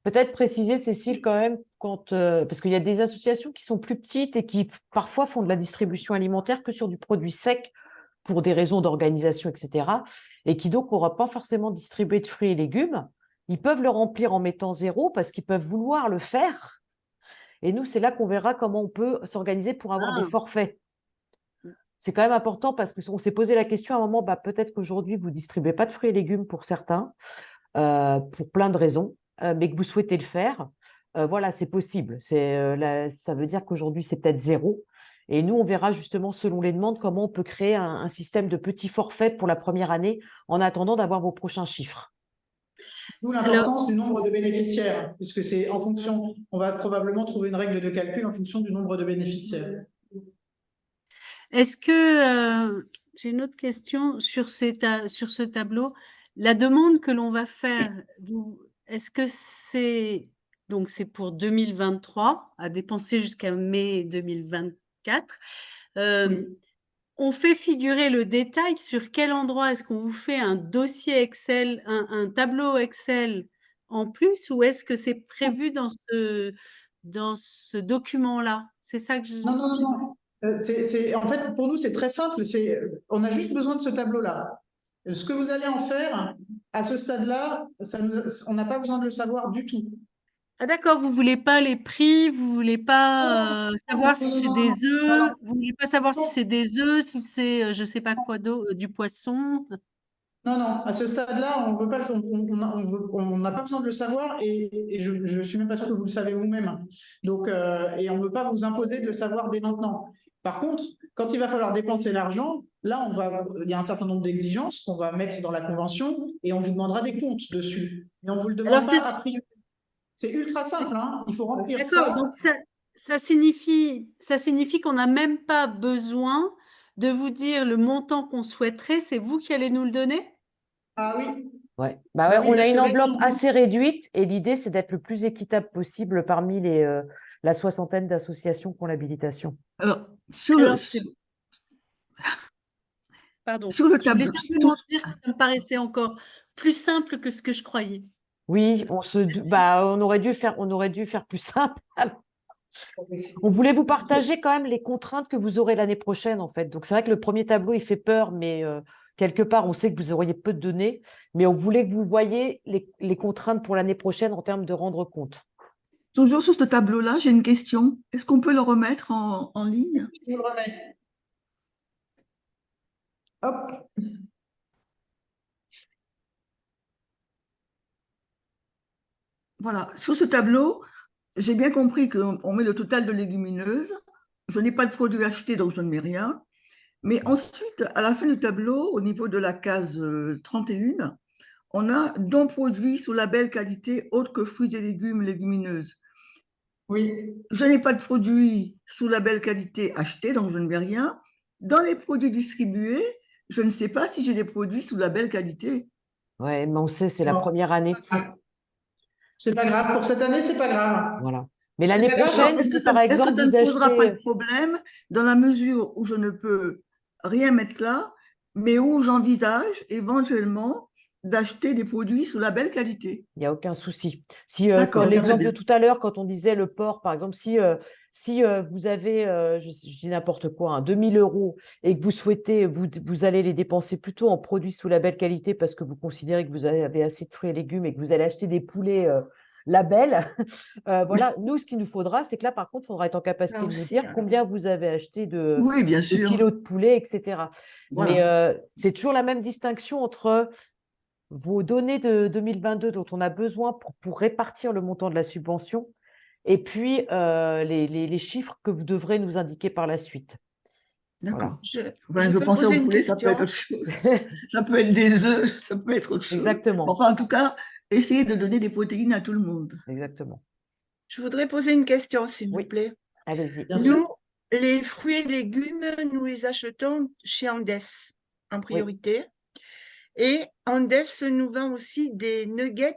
Speaker 1: Peut-être préciser, Cécile, quand même, parce qu'il y a des associations qui sont plus petites et qui parfois font de la distribution alimentaire que sur du produit sec pour des raisons d'organisation, etc. Et qui donc n'aura pas forcément distribué de fruits et légumes. Ils peuvent le remplir en mettant 0 parce qu'ils peuvent vouloir le faire. Et nous, c'est là qu'on verra comment on peut s'organiser pour avoir des forfaits. C'est quand même important parce qu'on s'est posé la question à un moment, peut-être qu'aujourd'hui, vous ne distribuez pas de fruits et légumes pour certains, pour plein de raisons, mais que vous souhaitez le faire. voilà, c'est possible. Ça veut dire qu'aujourd'hui, c'est peut-être 0. Et nous, on verra justement, selon les demandes, comment on peut créer un système de petits forfaits pour la première année en attendant d'avoir vos prochains chiffres.
Speaker 2: D'où
Speaker 5: Alors,
Speaker 2: l'importance du nombre de bénéficiaires, puisque c'est en fonction, on va probablement trouver une règle de calcul en fonction du nombre de bénéficiaires.
Speaker 5: est-ce que, j'ai une autre question sur ce tableau. La demande que l'on va faire, est-ce que c'est pour 2023, à dépenser jusqu'à mai 2024.
Speaker 2: Oui.
Speaker 5: On fait figurer le détail sur quel endroit est-ce qu'on vous fait un dossier Excel, un tableau Excel en plus, ou est-ce que c'est prévu dans ce document-là? C'est ça que je...
Speaker 2: Non, non, non, non. En fait, pour nous, c'est très simple. On a juste besoin de ce tableau-là. Ce que vous allez en faire, à ce stade-là, on n'a pas besoin de le savoir du tout.
Speaker 5: Ah d'accord, vous voulez pas les prix, vous voulez pas savoir si c'est des œufs, vous voulez pas savoir si c'est des œufs, si c'est je sais pas quoi d'autre, du poisson.
Speaker 2: Non, non, à ce stade-là, on veut pas, on n'a pas besoin de le savoir et je ne suis même pas sûre que vous le savez vous-même. Donc, et on ne veut pas vous imposer de le savoir dès maintenant. Par contre, quand il va falloir dépenser l'argent, là, il y a un certain nombre d'exigences qu'on va mettre dans la convention et on vous demandera des comptes dessus. Mais on ne vous le demande
Speaker 5: Alors
Speaker 2: pas a priori. C'est ultra simple, hein. Il faut remplir
Speaker 5: d'accord,
Speaker 2: ça.
Speaker 5: donc ça signifie qu'on n'a même pas besoin de vous dire le montant qu'on souhaiterait, c'est vous qui allez nous le donner?
Speaker 2: Ah oui.
Speaker 1: Ouais.
Speaker 2: Bah oui,
Speaker 1: On a
Speaker 2: parce
Speaker 1: une
Speaker 2: que là,
Speaker 1: enveloppe
Speaker 2: si-
Speaker 1: assez réduite et l'idée, c'est d'être le plus équitable possible parmi la soixantaine d'associations qui ont l'habilitation.
Speaker 6: Alors,
Speaker 5: Alors pardon,
Speaker 6: sur le
Speaker 5: je voulais
Speaker 6: tableau,
Speaker 5: simplement dire que ça me paraissait encore plus simple que ce que je croyais.
Speaker 1: Oui, on aurait dû faire plus simple. On voulait vous partager quand même les contraintes que vous aurez l'année prochaine, en fait. Donc, c'est vrai que le premier tableau, il fait peur, mais quelque part, on sait que vous auriez peu de données, mais on voulait que vous voyiez les contraintes pour l'année prochaine en termes de rendre compte.
Speaker 6: toujours sur ce tableau-là, j'ai une question. Est-ce qu'on peut le remettre en ligne?
Speaker 2: Je vous le remets. Hop.
Speaker 6: Voilà, sur ce tableau, j'ai bien compris qu'on met le total de légumineuses. Je n'ai pas de produit acheté, donc je ne mets rien. Mais ensuite, à la fin du tableau, au niveau de la case 31, on a dons produits sous label qualité autre que fruits et légumes, légumineuses.
Speaker 2: Oui.
Speaker 6: Je n'ai pas de produits sous label qualité acheté, donc je ne mets rien. Dans les produits distribués, je ne sais pas si j'ai des produits sous label qualité.
Speaker 1: Ouais, mais on sait, c'est la
Speaker 2: Non.
Speaker 1: première année.
Speaker 2: C'est pas grave. Pour cette année, c'est pas grave.
Speaker 1: Voilà. Mais
Speaker 2: C'est
Speaker 1: l'année
Speaker 2: pas grave,
Speaker 1: prochaine,
Speaker 6: Est-ce que
Speaker 1: si par
Speaker 6: est-ce que
Speaker 1: exemple
Speaker 6: ça ne
Speaker 1: vous
Speaker 6: posera pas de
Speaker 1: achetez.
Speaker 6: problème dans la mesure où je ne peux rien mettre là, mais où j'envisage éventuellement d'acheter des produits sous label qualité?
Speaker 1: Il n'y a aucun souci. Si
Speaker 6: D'accord, très
Speaker 1: l'exemple de
Speaker 6: bien.
Speaker 1: tout à l'heure, quand on disait le porc, par exemple, si vous avez, je dis n'importe quoi, 2000 € et que vous souhaitez, vous allez les dépenser plutôt en produits sous label qualité parce que vous considérez que vous avez assez de fruits et légumes et que vous allez acheter des poulets label, voilà, nous, ce qu'il nous faudra, c'est que là, par contre, il faudra être en capacité de nous dire combien vous avez acheté de
Speaker 6: Oui, bien sûr.
Speaker 1: kilos de poulet, etc. Mais
Speaker 6: Voilà.
Speaker 1: c'est toujours la même distinction entre vos données de 2022 dont on a besoin pour répartir le montant de la subvention et puis les chiffres que vous devrez nous indiquer par la suite.
Speaker 6: D'accord.
Speaker 8: Je
Speaker 6: Je
Speaker 8: peux
Speaker 6: pensais
Speaker 8: poser
Speaker 6: au
Speaker 8: une
Speaker 6: poulet, ça peut être
Speaker 8: question.
Speaker 6: autre chose. Ça peut être des œufs, ça peut être autre chose.
Speaker 1: Exactement,
Speaker 6: Enfin, en tout cas, essayer de donner des protéines à tout le monde.
Speaker 1: exactement.
Speaker 8: Je voudrais poser une question, s'il vous
Speaker 1: Oui,
Speaker 8: plaît.
Speaker 1: allez-y.
Speaker 2: Bien sûr.
Speaker 8: Nous, les fruits et légumes, nous les achetons chez Andes en priorité. Et Andes nous vend aussi des nuggets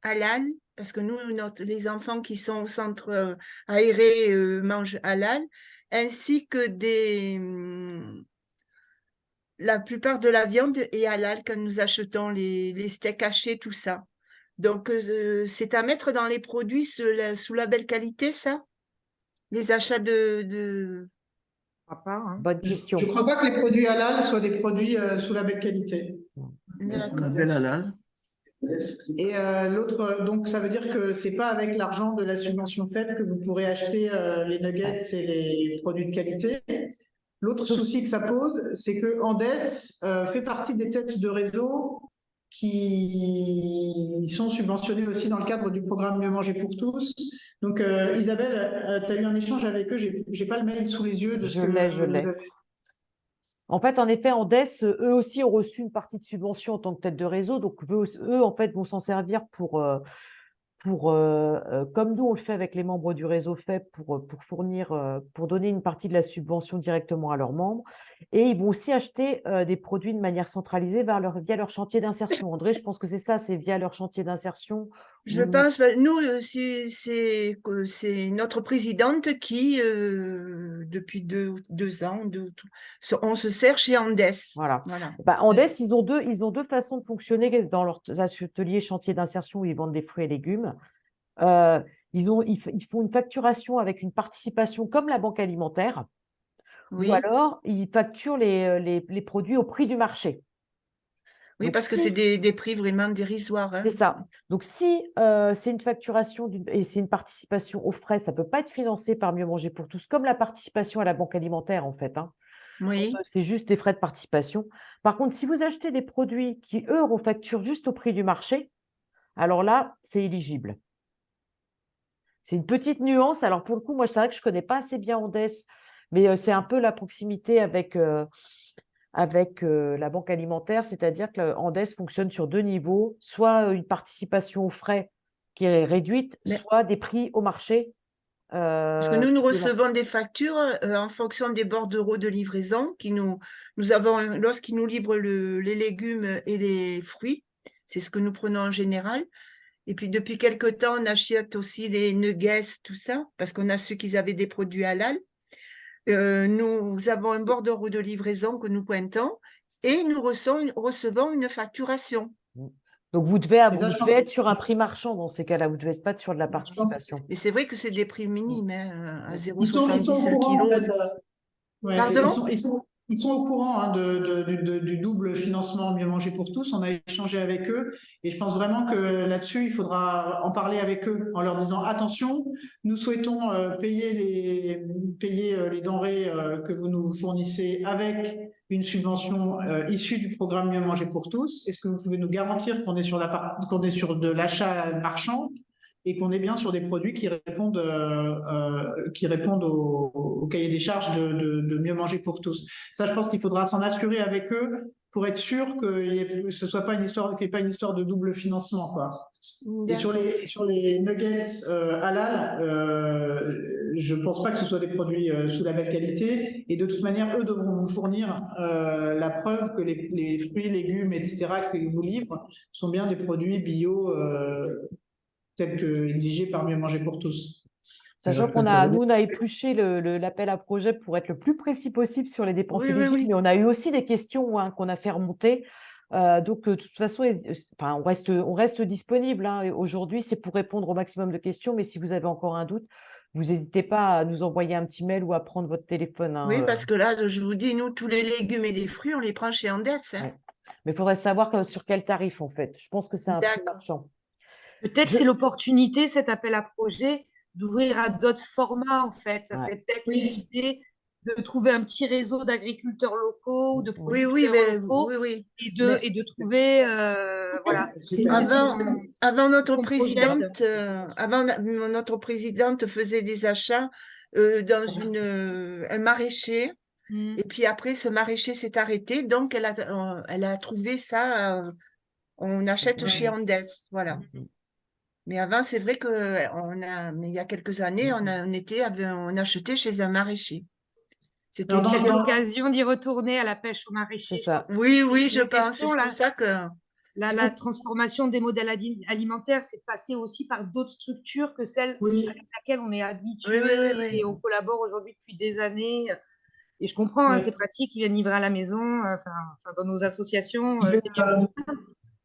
Speaker 8: halal, parce que nous, les enfants qui sont au centre aéré mangent halal, ainsi que la plupart de la viande est halal quand nous achetons les steaks hachés, tout ça. Donc, c'est à mettre dans les produits sous label qualité, ça? Les achats de...
Speaker 3: Papa, hein.
Speaker 1: Bonne
Speaker 2: Je
Speaker 1: question.
Speaker 2: ne crois pas que les produits halal soient des produits sous label qualité.
Speaker 8: D'accord.
Speaker 6: Label halal.
Speaker 2: Et l'autre, donc ça veut dire que c'est pas avec l'argent de la subvention faite que vous pourrez acheter les nuggets et les produits de qualité. L'autre souci que ça pose, c'est que Andes fait partie des têtes de réseau qui sont subventionnés aussi dans le cadre du programme Mieux manger pour tous. Donc, Isabelle, tu as eu un échange avec eux. J'ai pas le mail sous les yeux de ce
Speaker 1: Je
Speaker 2: que
Speaker 1: l'ai, je
Speaker 2: vous
Speaker 1: l'ai.
Speaker 2: avez.
Speaker 1: En fait, en effet, Andes, eux aussi ont reçu une partie de subvention en tant que tête de réseau. Donc, eux en fait, vont s'en servir comme nous, on le fait avec les membres du réseau FEP pour fournir, pour donner une partie de la subvention directement à leurs membres. Et ils vont aussi acheter des produits de manière centralisée via leur chantier d'insertion. André, je pense que c'est ça, c'est via leur chantier d'insertion.
Speaker 8: Je pense, nous, c'est notre présidente qui, depuis deux ans, on se sert chez Andes.
Speaker 1: Voilà.
Speaker 8: Voilà.
Speaker 1: Andes, ils ont deux façons de fonctionner dans leurs ateliers chantier d'insertion où ils vendent des fruits et légumes. Ils font une facturation avec une participation comme la banque alimentaire,
Speaker 8: Oui,
Speaker 1: ou alors ils facturent les produits au prix du marché.
Speaker 8: oui,
Speaker 1: Donc,
Speaker 8: parce que c'est des prix vraiment dérisoires, hein.
Speaker 1: c'est ça. Donc, si c'est une facturation et c'est une participation aux frais, ça ne peut pas être financé par Mieux manger pour tous, comme la participation à la banque alimentaire, en fait, hein.
Speaker 8: Oui,
Speaker 1: Donc, c'est juste des frais de participation. Par contre, si vous achetez des produits qui, eux, refacturent juste au prix du marché, alors là, c'est éligible. C'est une petite nuance. Alors, pour le coup, moi, c'est vrai que je ne connais pas assez bien Andes, mais c'est un peu la proximité avec la banque alimentaire, c'est-à-dire que Andes fonctionne sur deux niveaux, soit une participation aux frais qui est réduite,
Speaker 8: Mais-
Speaker 1: soit des prix au marché.
Speaker 8: parce que nous recevons des factures en fonction des bordereaux de livraison nous avons, lorsqu'ils nous livrent les légumes et les fruits, c'est ce que nous prenons en général. Et puis, depuis quelque temps, on achète aussi les nuggets, tout ça, parce qu'on a su qu'ils avaient des produits halal. Nous avons un bordereau de livraison que nous pointons et nous recevons une facturation.
Speaker 1: Donc, vous devez être sur un prix marchand dans ces cas-là. Vous ne devez pas être sur de la participation.
Speaker 8: Et c'est vrai que c'est des prix minimes, hein, à
Speaker 2: Ils sont
Speaker 8: 0,70
Speaker 2: au courant, en
Speaker 8: kg.
Speaker 2: fait, ouais,
Speaker 8: Pardon?
Speaker 2: ils sont au courant hein, du double financement Mieux manger pour tous. On a échangé avec eux et je pense vraiment que là-dessus, il faudra en parler avec eux en leur disant attention, nous souhaitons payer les denrées que vous nous fournissez avec une subvention issue du programme Mieux manger pour tous. Est-ce que vous pouvez nous garantir qu'on est sur qu'on est sur de l'achat marchand et qu'on est bien sur des produits qui répondent au cahier des charges de Mieux manger pour tous. Ça, je pense qu'il faudra s'en assurer avec eux pour être sûr que ce soit pas une histoire, qu'il n'y ait pas une histoire de double financement, quoi. Et sur les nuggets halal, je ne pense pas que ce soit des produits sous la belle qualité. Et de toute manière, eux devront vous fournir la preuve que les fruits, légumes, etc., qu'ils vous livrent sont bien des produits bio tels que exigés par Mieux manger pour tous.
Speaker 1: Sachant qu'on on a épluché l'appel à projet pour être le plus précis possible sur les dépenses éligibles, mais on a eu aussi des questions qu'on a fait remonter. Donc, de toute façon, on reste disponible, hein. Aujourd'hui, c'est pour répondre au maximum de questions, mais si vous avez encore un doute, vous n'hésitez pas à nous envoyer un petit mail ou à prendre votre téléphone, hein.
Speaker 8: Oui, parce que là, je vous dis, nous, tous les légumes et les fruits, on les prend chez Andes, hein.
Speaker 1: Ouais. Mais il faudrait savoir sur quel tarif, en fait. Je pense que c'est un prix marchand.
Speaker 3: Peut-être c'est l'opportunité, cet appel à projet, d'ouvrir à d'autres formats, en fait. Ça serait peut-être l'idée de trouver un petit réseau d'agriculteurs locaux ou de producteurs locaux et de trouver, voilà.
Speaker 8: Avant notre présidente faisait des achats dans un maraîcher. Et puis après, ce maraîcher s'est arrêté, donc elle a trouvé ça. On achète chez Andes, voilà. Mais avant, c'est vrai mais il y a quelques années, on achetait chez un maraîcher.
Speaker 3: C'était l'occasion d'y retourner à la pêche au maraîcher.
Speaker 1: C'est ça.
Speaker 8: Oui, je pense. C'est pour ça que
Speaker 3: la transformation des modèles alimentaires, c'est passé aussi par d'autres structures que celles avec lesquelles on est habitué et on collabore aujourd'hui depuis des années. Et je comprends, hein, c'est pratique, ils viennent livrer à la maison, dans nos associations, c'est bien.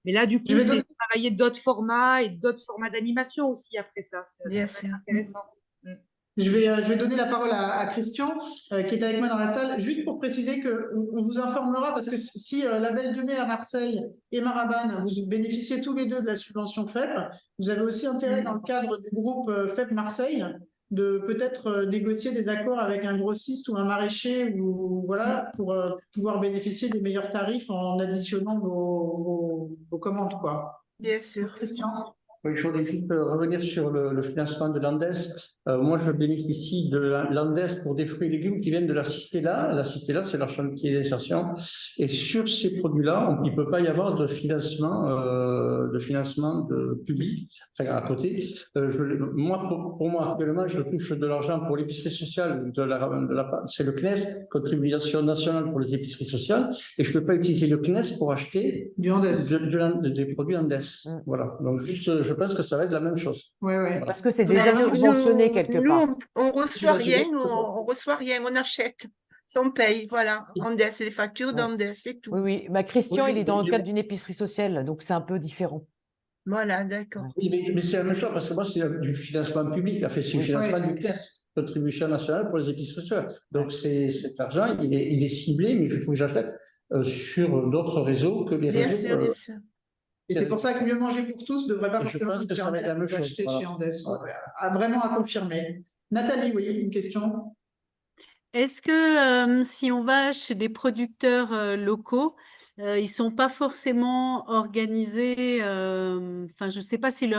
Speaker 3: Mais là, du coup, c'est travailler d'autres formats et d'autres formats d'animation aussi après ça.
Speaker 8: Bien
Speaker 3: Ça
Speaker 8: sûr.
Speaker 3: va être intéressant.
Speaker 2: Je vais donner la parole à Christian, qui est avec moi dans la salle, juste pour préciser qu'on vous informera, parce que si la Belle de Mai à Marseille et Marabane, vous bénéficiez tous les deux de la subvention FEP, vous avez aussi intérêt dans le cadre du groupe FEP Marseille de peut-être négocier des accords avec un grossiste ou un maraîcher ou voilà pour pouvoir bénéficier des meilleurs tarifs en additionnant vos commandes, quoi.
Speaker 8: Bien sûr.
Speaker 2: Christian?
Speaker 9: Oui, je voulais juste revenir sur le financement de l'Andes. Moi, je bénéficie de l'Andes pour des fruits et légumes qui viennent de la Cistella. La Cistella, c'est leur chantier d'insertion. Et sur ces produits-là, il ne peut pas y avoir de financement public, enfin à côté. Pour moi, actuellement, je touche de l'argent pour l'épicerie sociale, c'est le CNES, Contribution nationale pour les épiceries sociales, et je ne peux pas utiliser le CNES pour acheter
Speaker 2: Du Andes.
Speaker 9: des produits Andes. Voilà. Donc, juste, je pense que ça va être la même chose.
Speaker 2: Oui, oui.
Speaker 1: Parce que c'est déjà
Speaker 8: Ben,
Speaker 1: mentionné quelque
Speaker 8: nous,
Speaker 1: part.
Speaker 8: on reçoit
Speaker 9: J'imagine.
Speaker 8: rien, on reçoit rien, on achète. On paye, voilà. Andes, c'est les factures
Speaker 1: Ouais.
Speaker 8: d'Andes, c'est tout.
Speaker 1: Oui, oui. Bah, Christian,
Speaker 9: Oui,
Speaker 1: il est dans le
Speaker 9: oui.
Speaker 1: cadre d'une épicerie sociale, donc c'est un peu différent.
Speaker 8: Voilà, d'accord.
Speaker 9: Oui, mais c'est la même chose, parce que moi, c'est du financement public. Enfin, c'est du
Speaker 1: Oui.
Speaker 9: financement du CNES, Contribution nationale pour les épiceries sociales. Donc, cet argent, il est ciblé, mais il faut que j'achète sur d'autres réseaux que les
Speaker 8: Bien
Speaker 9: réseaux.
Speaker 8: sûr, bien sûr.
Speaker 2: Et c'est pour ça que Mieux manger pour tous ne devrait pas
Speaker 9: Je
Speaker 2: forcément
Speaker 9: pense
Speaker 2: vous
Speaker 9: que ça va être la même
Speaker 2: permettre
Speaker 9: chose,
Speaker 2: d'acheter
Speaker 9: voilà.
Speaker 2: chez Andes.
Speaker 9: Ouais.
Speaker 2: Vraiment à confirmer. Nathalie, oui, une question.
Speaker 5: Est-ce que si on va chez des producteurs locaux, ils sont pas forcément organisés, enfin je ne sais pas si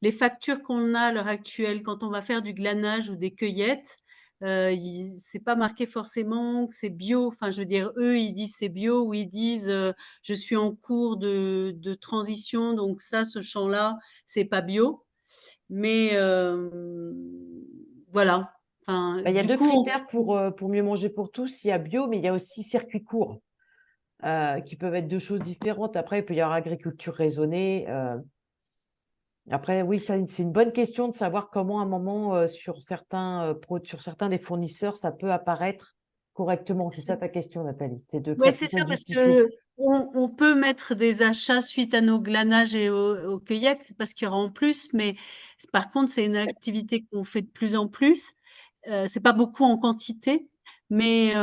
Speaker 5: les factures qu'on a à l'heure actuelle quand on va faire du glanage ou des cueillettes, c'est pas marqué forcément que c'est bio. Enfin je veux dire, eux ils disent c'est bio ou ils disent je suis en cours de transition donc ça, ce champ-là, c'est pas bio. Mais voilà. Enfin,
Speaker 1: Bah, il y a
Speaker 5: du
Speaker 1: deux
Speaker 5: coup,
Speaker 1: critères pour Mieux manger pour tous. Il y a bio, mais il y a aussi circuit court, qui peuvent être deux choses différentes. Après, il peut y avoir agriculture raisonnée. Après, oui, c'est une bonne question de savoir comment, à un moment, sur certains des fournisseurs, ça peut apparaître correctement. C'est ça ta question, Nathalie. C'est que
Speaker 5: ouais,
Speaker 1: ça
Speaker 5: c'est
Speaker 1: puisse
Speaker 5: ça,
Speaker 1: être
Speaker 5: parce
Speaker 1: justifié.
Speaker 5: que on peut mettre des achats suite à nos glanages et aux cueillettes, c'est parce qu'il y aura en plus, mais par contre, c'est une activité qu'on fait de plus en plus. C'est pas beaucoup en quantité, mais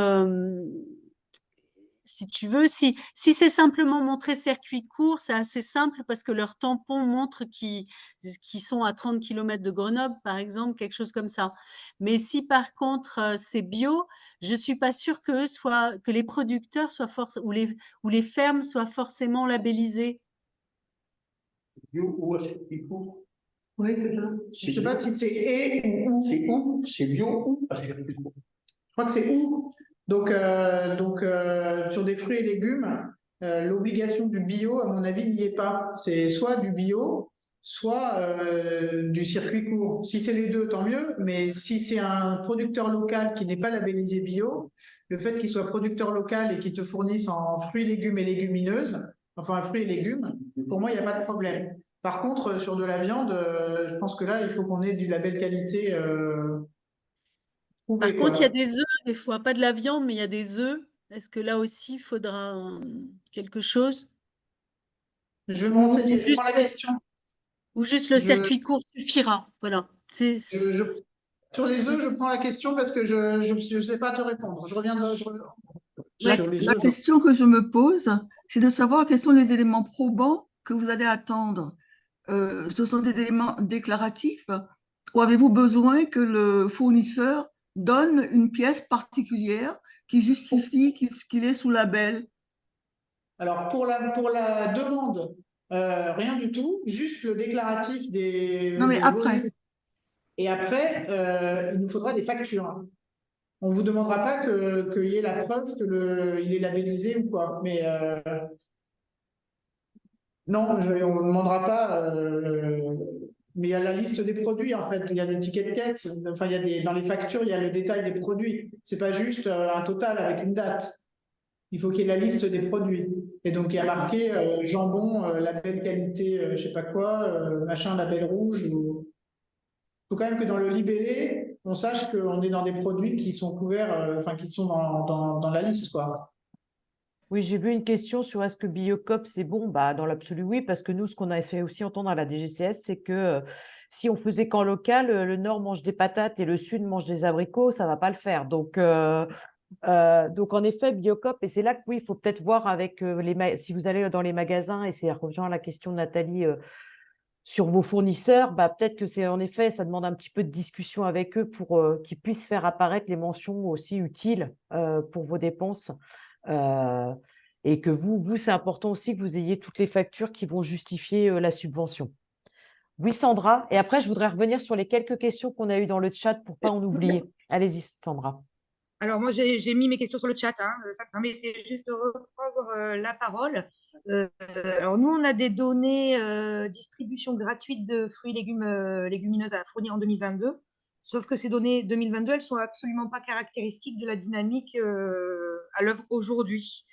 Speaker 5: si tu veux, si c'est simplement montrer circuit court, c'est assez simple parce que leurs tampons montrent qu'ils sont à 30 kilomètres de Grenoble, par exemple, quelque chose comme ça. Mais si par contre, c'est bio, je suis pas sûre que les producteurs soient ou les fermes soient forcément labellisées.
Speaker 9: Bio ou circuit court?
Speaker 7: Oui, c'est ça.
Speaker 2: Je ne sais pas si c'est et ou.
Speaker 9: C'est où? C'est bio ou à circuit court?
Speaker 2: Je crois que c'est ou. Donc, sur des fruits et légumes, l'obligation du bio, à mon avis, n'y est pas. C'est soit du bio, soit du circuit court. Si c'est les deux, tant mieux. Mais si c'est un producteur local qui n'est pas labellisé bio, le fait qu'il soit producteur local et qu'il te fournisse en fruits, légumes et légumineuses, enfin fruits et légumes, pour moi, il n'y a pas de problème. Par contre, sur de la viande, je pense que là, il faut qu'on ait du label qualité
Speaker 5: Par
Speaker 2: prouvé,
Speaker 5: contre, il y a
Speaker 2: quoi.
Speaker 5: des œufs, des fois, pas de la viande, mais il y a des œufs. Est-ce que là aussi, il faudra quelque chose?
Speaker 2: Je vais me
Speaker 5: Ou
Speaker 2: renseigner, je
Speaker 5: juste,
Speaker 2: prends la question.
Speaker 5: ou juste le
Speaker 2: Je,
Speaker 5: circuit court suffira. Voilà.
Speaker 2: sur les œufs, je prends la question parce que je ne sais pas te répondre. Je reviens.
Speaker 9: Sur les
Speaker 6: La
Speaker 9: œufs,
Speaker 6: question que je me pose, c'est de savoir quels sont les éléments probants que vous allez attendre. Ce sont des éléments déclaratifs ou avez-vous besoin que le fournisseur donne une pièce particulière qui justifie qu'il est sous label?
Speaker 2: Alors, pour la demande, rien du tout, juste le déclaratif
Speaker 6: Non, mais
Speaker 2: des
Speaker 6: après.
Speaker 2: volumes. Et après, il nous faudra des factures. On ne vous demandera pas qu'il y ait la preuve qu'il est labellisé ou quoi. Mais non, on ne demandera pas. Mais il y a la liste des produits, en fait. Il y a des tickets de caisse. Enfin, dans les factures, il y a le détail des produits. C'est pas juste un total avec une date. Il faut qu'il y ait la liste des produits. Et donc, il y a marqué jambon, label qualité, je sais pas quoi, machin, label rouge. Il faut quand même que dans le libellé, on sache qu'on est dans des produits qui sont couverts, enfin, qui sont dans la liste, quoi.
Speaker 1: Oui, j'ai vu une question sur est-ce que Biocop, c'est bon? Bah, dans l'absolu, oui, parce que nous, ce qu'on a fait aussi entendre à la DGCS, c'est que si on faisait qu'en local, le Nord mange des patates et le Sud mange des abricots, ça ne va pas le faire. Donc, en effet, Biocop, et c'est là que oui, il faut peut-être voir avec si vous allez dans les magasins, et c'est rejoint à la question de Nathalie sur vos fournisseurs, bah, peut-être que c'est en effet, ça demande un petit peu de discussion avec eux pour qu'ils puissent faire apparaître les mentions aussi utiles pour vos dépenses. Et que vous, c'est important aussi que vous ayez toutes les factures qui vont justifier la subvention. Oui, Sandra. Et après, je voudrais revenir sur les quelques questions qu'on a eues dans le chat pour ne pas en oublier. Allez-y, Sandra.
Speaker 3: Alors, moi, j'ai mis mes questions sur le chat. Ça me permettait juste de reprendre la parole. Alors, nous, on a des données distribution gratuite de fruits et légumes légumineuses à fournir en 2022. Sauf que ces données 2022, elles ne sont absolument pas caractéristiques de la dynamique à l'œuvre aujourd'hui.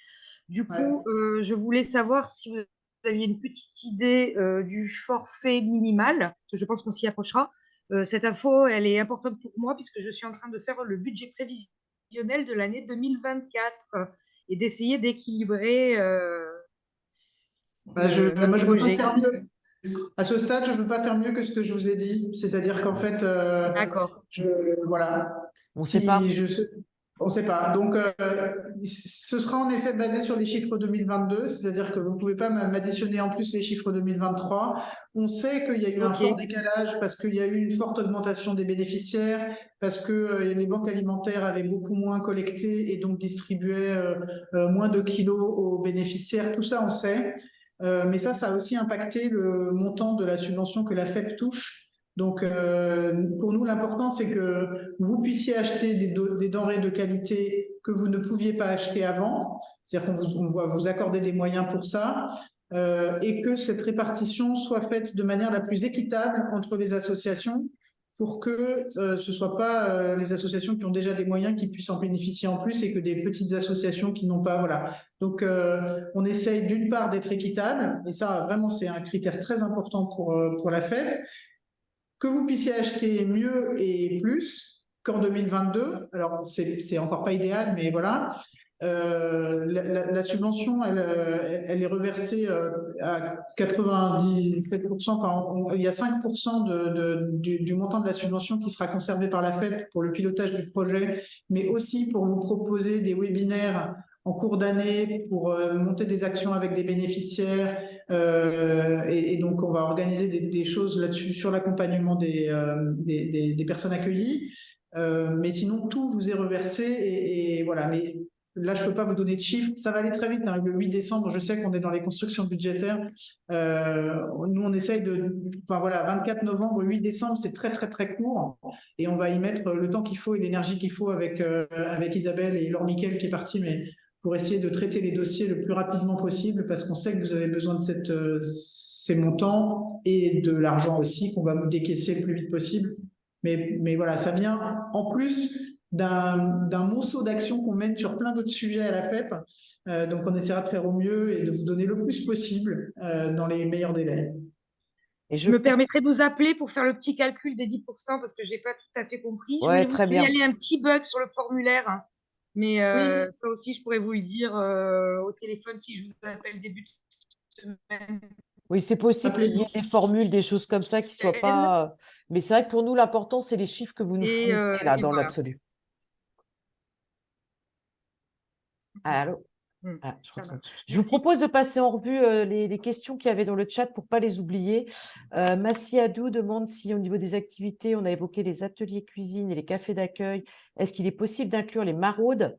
Speaker 3: Du coup, je voulais savoir si vous aviez une petite idée du forfait minimal, parce que je pense qu'on s'y approchera. Cette info, elle est importante pour moi puisque je suis en train de faire le budget prévisionnel de l'année 2024 et d'essayer d'équilibrer
Speaker 2: Moi, je
Speaker 3: votre
Speaker 2: ne peux pas
Speaker 3: projet.
Speaker 2: faire mieux. À ce stade, je ne peux pas faire mieux que ce que je vous ai dit. C'est-à-dire qu'en fait,
Speaker 3: D'accord.
Speaker 2: voilà.
Speaker 1: On ne sait pas.
Speaker 2: On ne sait pas. Donc, ce sera en effet basé sur les chiffres 2022, c'est-à-dire que vous ne pouvez pas m'additionner en plus les chiffres 2023. On sait qu'il y a eu un fort décalage parce qu'il y a eu une forte augmentation des bénéficiaires, parce que les banques alimentaires avaient beaucoup moins collecté et donc distribuaient moins de kilos aux bénéficiaires. Tout ça, on sait. Mais ça a aussi impacté le montant de la subvention que la FEP touche. Donc, pour nous, l'important, c'est que vous puissiez acheter des denrées de qualité que vous ne pouviez pas acheter avant, c'est-à-dire qu'on va vous accorder des moyens pour ça, et que cette répartition soit faite de manière la plus équitable entre les associations pour que ce ne soit pas les associations qui ont déjà des moyens qui puissent en bénéficier en plus et que des petites associations qui n'ont pas, voilà. Donc, on essaye d'une part d'être équitable, et ça, vraiment, c'est un critère très important pour la FEP, que vous puissiez acheter mieux et plus qu'en 2022. Alors, c'est encore pas idéal, mais voilà. La subvention, elle est reversée à 97%. Enfin, il y a 5% du montant de la subvention qui sera conservé par la FEP pour le pilotage du projet, mais aussi pour vous proposer des webinaires en cours d'année pour monter des actions avec des bénéficiaires. Et donc, on va organiser des choses là-dessus sur l'accompagnement des personnes accueillies. Mais sinon, tout vous est reversé et voilà. Mais là, je ne peux pas vous donner de chiffres. Ça va aller très vite. Le 8 décembre, je sais qu'on est dans les constructions budgétaires. Nous, on essaye Enfin voilà, 24 novembre, 8 décembre, c'est très, très, très court. Et on va y mettre le temps qu'il faut et l'énergie qu'il faut avec Isabelle et Laure Miquel qui est partie, mais pour essayer de traiter les dossiers le plus rapidement possible parce qu'on sait que vous avez besoin de ces montants et de l'argent aussi qu'on va vous décaisser le plus vite possible. Mais voilà, ça vient en plus d'un monceau d'actions qu'on mène sur plein d'autres sujets à la FEP. Donc, on essaiera de faire au mieux et de vous donner le plus possible dans les meilleurs délais.
Speaker 3: Et je me permettrai de vous appeler pour faire le petit calcul des 10% parce que je n'ai pas tout à fait compris. Je voulais vous signaler un petit bug sur le formulaire, mais ça aussi, je pourrais vous le dire au téléphone si je vous appelle début de semaine.
Speaker 1: Oui, c'est possible qu'il y ait des formules, des choses comme ça qui ne soient pas… Mais c'est vrai que pour nous, l'important, c'est les chiffres que vous nous fournissez là, dans l'absolu. Allô? Je vous propose de passer en revue les questions qu'il y avait dans le chat pour ne pas les oublier. Massi Adou demande si au niveau des activités, on a évoqué les ateliers cuisine et les cafés d'accueil, est-ce qu'il est possible d'inclure les maraudes?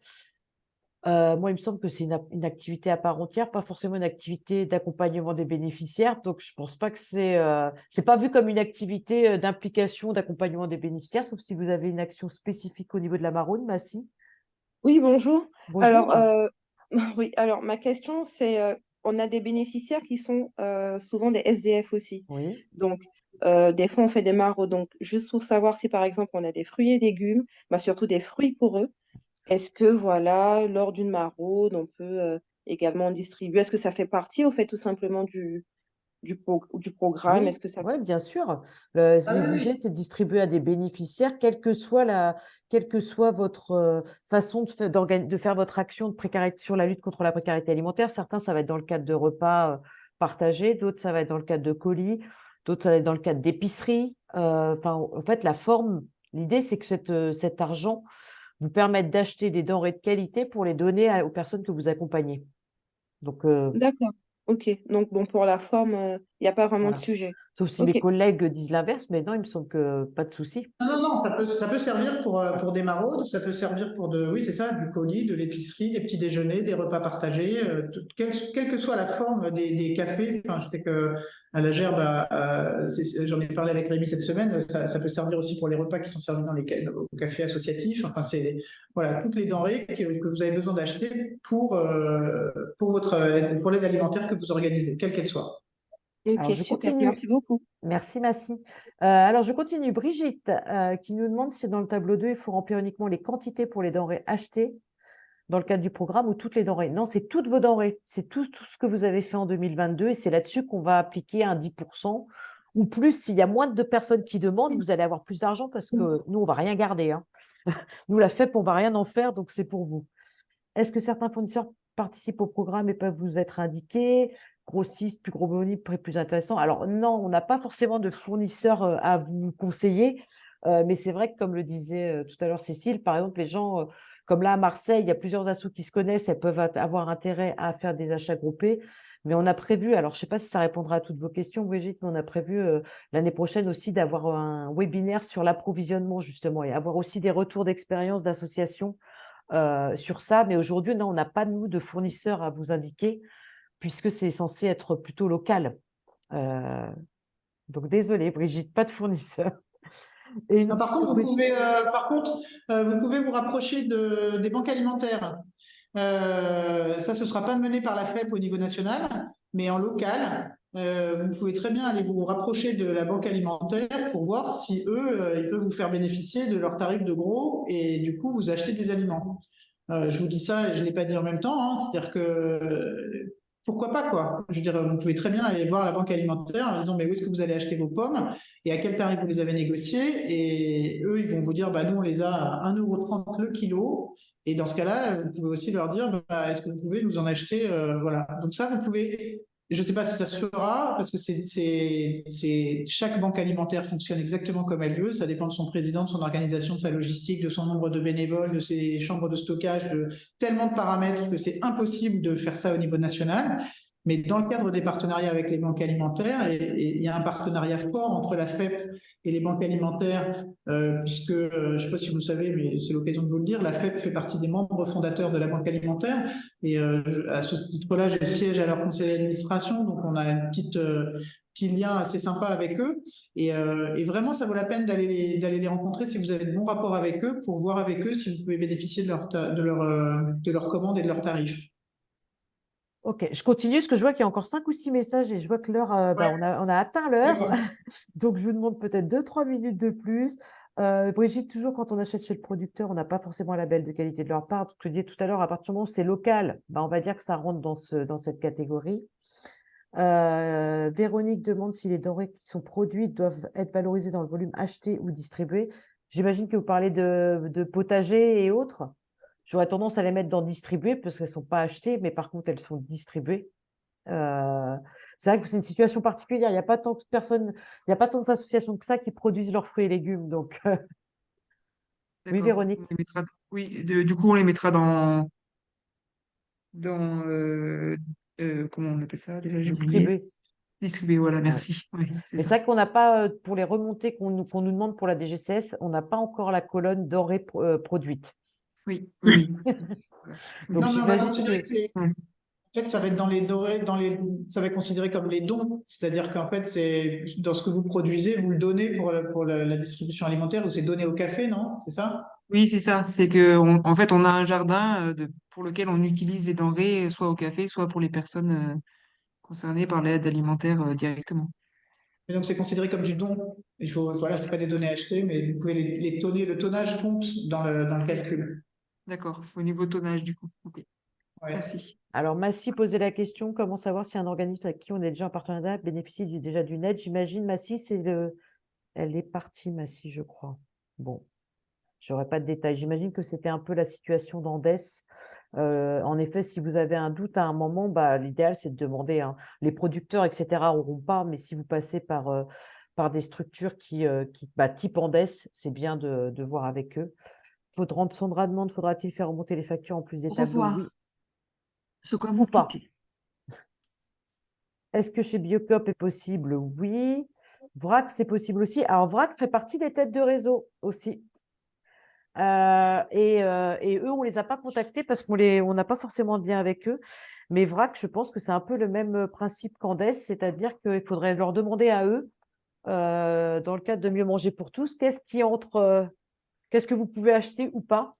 Speaker 1: Moi, il me semble que c'est une activité à part entière, pas forcément une activité d'accompagnement des bénéficiaires. Donc, je ne pense pas que c'est pas vu comme une activité d'implication, d'accompagnement des bénéficiaires, sauf si vous avez une action spécifique au niveau de la maraude, Massi.
Speaker 10: Oui, bonjour.
Speaker 1: Bonjour.
Speaker 10: Oui, alors ma question, c'est on a des bénéficiaires qui sont souvent des SDF aussi.
Speaker 1: Oui.
Speaker 10: Donc, des fois, on fait des maraudes. Donc, juste pour savoir si, par exemple, on a des fruits et légumes, bah, surtout des fruits pour eux, est-ce que, voilà, lors d'une maraude, on peut également distribuer? Est-ce que ça fait partie, au fait, tout simplement du programme?
Speaker 1: Oui,
Speaker 10: Est-ce que ça…
Speaker 1: ouais, bien sûr. Le budget, c'est distribué à des bénéficiaires, quelle que soit votre façon de faire votre action de précarité sur la lutte contre la précarité alimentaire. Certains, ça va être dans le cadre de repas partagés, d'autres, ça va être dans le cadre de colis, d'autres, ça va être dans le cadre d'épicerie. En fait, l'idée, c'est que cet argent vous permette d'acheter des denrées de qualité pour les donner aux personnes que vous accompagnez. Donc,
Speaker 10: D'accord. Ok. Donc, bon, pour la forme, il n'y a pas vraiment de
Speaker 1: Voilà.
Speaker 10: sujet.
Speaker 1: Sauf si
Speaker 10: Ok.
Speaker 1: mes collègues disent l'inverse, mais non, il me semble que pas de souci.
Speaker 2: Non, ça peut servir pour des maraudes, ça peut servir oui, c'est ça, du colis, de l'épicerie, des petits déjeuners, des repas partagés, quelle que soit la forme des cafés. Enfin, je sais que à la Gerbe, j'en ai parlé avec Rémi cette semaine, ça peut servir aussi pour les repas qui sont servis au café associatif. Enfin, c'est voilà, toutes les denrées que vous avez besoin d'acheter pour l'aide alimentaire que vous organisez, quelle qu'elle soit.
Speaker 10: Ok,
Speaker 1: Alors, je
Speaker 10: super.
Speaker 1: continue.
Speaker 10: Merci beaucoup.
Speaker 1: Merci, Massy. Alors, je continue. Brigitte, qui nous demande si dans le tableau 2, il faut remplir uniquement les quantités pour les denrées achetées dans le cadre du programme ou toutes les denrées. Non, c'est toutes vos denrées. C'est tout ce que vous avez fait en 2022 et c'est là-dessus qu'on va appliquer un 10% ou plus. S'il y a moins de personnes qui demandent, vous allez avoir plus d'argent parce que nous, on ne va rien garder, hein. Nous, la FEP, on ne va rien en faire, donc c'est pour vous. Est-ce que certains fournisseurs participent au programme et peuvent vous être indiqués? Grossistes, plus gros bonus, prix plus intéressant. Alors non, on n'a pas forcément de fournisseurs à vous conseiller, mais c'est vrai que comme le disait tout à l'heure Cécile, par exemple, les gens, comme là à Marseille, il y a plusieurs assos qui se connaissent, elles peuvent avoir intérêt à faire des achats groupés. Mais on a prévu, alors je ne sais pas si ça répondra à toutes vos questions, Brigitte, mais on a prévu l'année prochaine aussi d'avoir un webinaire sur l'approvisionnement justement et avoir aussi des retours d'expérience d'associations sur ça. Mais aujourd'hui, non, on n'a pas, nous, de fournisseurs à vous indiquer puisque c'est censé être plutôt local. Donc, désolée, Brigitte, pas de fournisseur. Et
Speaker 2: Par contre, vous pouvez vous rapprocher des banques alimentaires. Ça, ce ne sera pas mené par la FEP au niveau national, mais en local, vous pouvez très bien aller vous rapprocher de la banque alimentaire pour voir si eux, ils peuvent vous faire bénéficier de leurs tarifs de gros et du coup, vous acheter des aliments. Je vous dis ça et je ne l'ai pas dit en même temps, hein, c'est-à-dire que pourquoi pas, quoi. Je veux dire, vous pouvez très bien aller voir la banque alimentaire en disant, mais où est-ce que vous allez acheter vos pommes et à quel tarif vous les avez négociés? Et eux, ils vont vous dire, bah, nous, on les a à 1,30 € le kilo. Et dans ce cas-là, vous pouvez aussi leur dire, bah, est-ce que vous pouvez nous en acheter, voilà. Donc ça, vous pouvez. Je ne sais pas si ça se fera parce que chaque banque alimentaire fonctionne exactement comme elle veut. Ça dépend de son président, de son organisation, de sa logistique, de son nombre de bénévoles, de ses chambres de stockage, de tellement de paramètres que c'est impossible de faire ça au niveau national. Mais dans le cadre des partenariats avec les banques alimentaires, il y a un partenariat fort entre la FEP et les banques alimentaires, puisque, je ne sais pas si vous le savez, mais c'est l'occasion de vous le dire, la FEP fait partie des membres fondateurs de la banque alimentaire. Et à ce titre-là, je siège à leur conseil d'administration, donc on a un petit lien assez sympa avec eux. Et vraiment, ça vaut la peine d'aller les rencontrer si vous avez de bons rapports avec eux, pour voir avec eux si vous pouvez bénéficier de leur commandes et de leurs tarifs.
Speaker 1: Ok, je continue parce que je vois qu'il y a encore 5 ou 6 messages et je vois que l'heure,
Speaker 2: Ouais.
Speaker 1: on a atteint l'heure.
Speaker 2: D'accord.
Speaker 1: Donc, je vous demande peut-être 2-3 minutes de plus. Brigitte, toujours quand on achète chez le producteur, on n'a pas forcément un label de qualité de leur part. Ce que je disais tout à l'heure, à partir du moment où c'est local, on va dire que ça rentre dans cette catégorie. Véronique demande si les denrées qui sont produites doivent être valorisées dans le volume acheté ou distribué. J'imagine que vous parlez de potager et autres. J'aurais tendance à les mettre dans distribué parce qu'elles ne sont pas achetées, mais par contre, elles sont distribuées. C'est vrai que c'est une situation particulière. Il n'y a pas tant de personnes, il n'y a pas tant d'associations que ça qui produisent leurs fruits et légumes. Donc, oui,
Speaker 4: D'accord.
Speaker 1: Véronique.
Speaker 4: On les mettra, oui, du coup, on les mettra dans, comment on appelle ça déjà? J'ai oublié.
Speaker 1: Distribuées.
Speaker 4: Distribuer, voilà,
Speaker 1: Ouais.
Speaker 4: merci. Oui, c'est
Speaker 1: Mais
Speaker 4: ça.
Speaker 1: c'est vrai qu'on n'a pas, pour les remontées qu'on nous demande pour la DGCS, on n'a pas encore la colonne denrées produites.
Speaker 4: Oui, oui.
Speaker 1: Donc,
Speaker 2: Non, mais on va
Speaker 1: j'imagine
Speaker 2: considérer
Speaker 1: que
Speaker 2: que c'est. En fait, ça va être dans les dorés, ça va être considéré comme les dons. C'est-à-dire qu'en fait, c'est dans ce que vous produisez, vous le donnez pour la distribution alimentaire ou c'est donné au café, non? C'est ça?
Speaker 4: Oui, c'est ça. C'est que, en fait, on a un jardin pour lequel on utilise les denrées, soit au café, soit pour les personnes concernées par l'aide alimentaire directement.
Speaker 2: Et donc, c'est considéré comme du don. Voilà, c'est pas des données achetées, mais vous pouvez les tonner. Le tonnage compte dans le calcul.
Speaker 4: D'accord. Au niveau tonnage, du coup. Ok.
Speaker 2: Ouais.
Speaker 4: Merci.
Speaker 1: Alors, Massy posait la question, comment savoir si un organisme avec qui on est déjà en partenariat bénéficie déjà d'une aide? J'imagine, Massy, elle est partie, Massy, je crois. Bon, j'aurais pas de détails. J'imagine que c'était un peu la situation d'Andes. En effet, si vous avez un doute à un moment, l'idéal, c'est de demander, hein. Les producteurs, etc., n'auront pas, mais si vous passez par des structures qui type Andes, c'est bien de voir avec eux. Sandra demande, faudra-t-il faire remonter les factures en plus des
Speaker 6: Au
Speaker 1: tableaux?
Speaker 6: revoir.
Speaker 1: Oui.
Speaker 6: Je crois
Speaker 1: Ou
Speaker 6: vous
Speaker 1: pas.
Speaker 6: quitter.
Speaker 1: Est-ce que chez Biocop est possible? Oui. VRAC, c'est possible aussi. Alors, VRAC fait partie des têtes de réseau aussi. Et eux, on les a pas contactés parce on n'a pas forcément de lien avec eux. Mais VRAC, je pense que c'est un peu le même principe qu'Andes, c'est-à-dire qu'il faudrait leur demander à eux, dans le cadre de Mieux manger pour tous, qu'est-ce que vous pouvez acheter ou pas.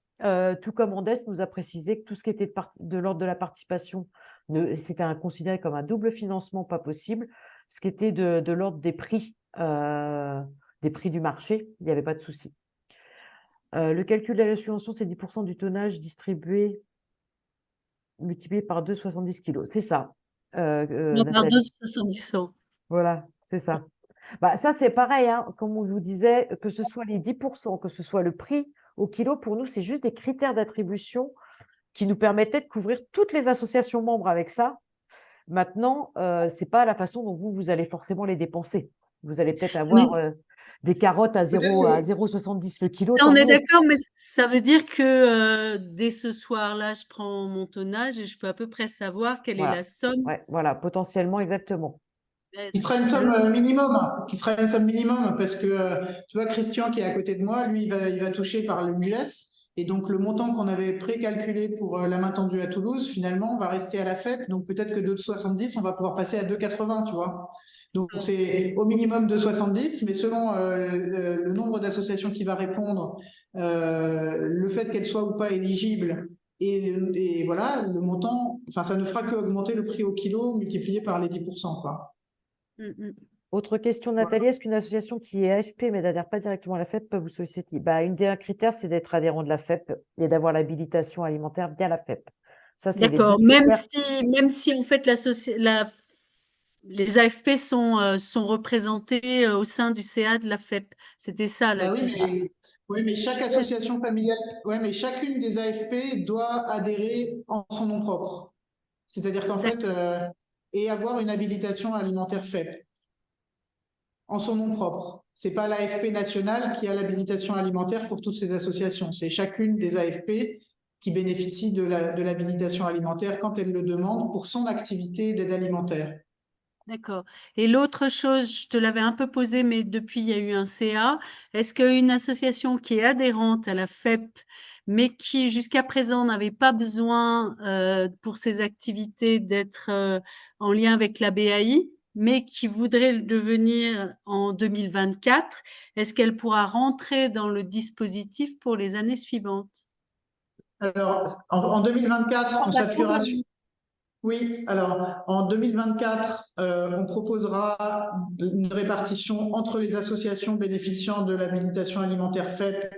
Speaker 1: Tout comme Andes nous a précisé que tout ce qui était de l'ordre de la participation, c'était considéré comme un double financement pas possible. Ce qui était de l'ordre des prix du marché, il n'y avait pas de souci. Le calcul de la subvention, c'est 10% du tonnage distribué multiplié par 2,70 kg. C'est ça.
Speaker 5: Non, par
Speaker 1: Nathalie.
Speaker 5: 2,70 €.
Speaker 1: Voilà, c'est ça. Bah, ça, c'est pareil, hein, comme on vous disait, que ce soit les 10%, que ce soit le prix au kilo, pour nous, c'est juste des critères d'attribution qui nous permettaient de couvrir toutes les associations membres avec ça. Maintenant, ce n'est pas la façon dont vous allez forcément les dépenser. Vous allez peut-être avoir des carottes à 0,70 le kilo.
Speaker 5: Ça, on
Speaker 1: tant
Speaker 5: est
Speaker 1: mieux.
Speaker 5: d'accord, mais ça veut dire que dès ce soir-là, je prends mon tonnage et je peux à peu près savoir quelle est
Speaker 1: Voilà.
Speaker 5: la somme.
Speaker 1: Ouais, voilà, potentiellement, exactement.
Speaker 2: Qui sera une somme minimum, parce que tu vois, Christian qui est à côté de moi, lui, il va toucher par l'UGS. Et donc, le montant qu'on avait précalculé pour la main tendue à Toulouse, finalement, va rester à la FEP. Donc, peut-être que 2,70, on va pouvoir passer à 2,80, tu vois. Donc, c'est au minimum 2,70, mais selon le nombre d'associations qui va répondre, le fait qu'elles soient ou pas éligibles, et voilà, le montant, enfin, ça ne fera qu'augmenter le prix au kilo multiplié par les 10%, quoi.
Speaker 1: Autre question, Nathalie, est-ce qu'une association qui est AFP mais n'adhère pas directement à la FEP peut vous solliciter? Une des critères, c'est d'être adhérent de la FEP et d'avoir l'habilitation alimentaire via la FEP. Ça, c'est les
Speaker 5: D'accord,
Speaker 1: deux critères.
Speaker 5: même si en fait les AFP sont représentés au sein du CA de la FEP. C'était ça la question.
Speaker 2: Oui, mais chaque association familiale, mais chacune des AFP doit adhérer en son nom propre. C'est-à-dire qu'en fait, et avoir une habilitation alimentaire FEP en son nom propre. C'est pas l'AFP nationale qui a l'habilitation alimentaire pour toutes ces associations. C'est chacune des AFP qui bénéficie de l'habilitation alimentaire quand elle le demande pour son activité d'aide alimentaire.
Speaker 5: D'accord. Et l'autre chose, je te l'avais un peu posé, mais depuis, il y a eu un CA. Est-ce qu'une association qui est adhérente à la FEP, mais qui jusqu'à présent n'avait pas besoin pour ses activités d'être en lien avec la BAI, mais qui voudrait le devenir en 2024, est-ce qu'elle pourra rentrer dans le dispositif pour les années suivantes?
Speaker 2: Alors, en 2024, on s'appuiera sur... Oui, alors en 2024, on proposera une répartition entre les associations bénéficiant de l'habilitation alimentaire FEP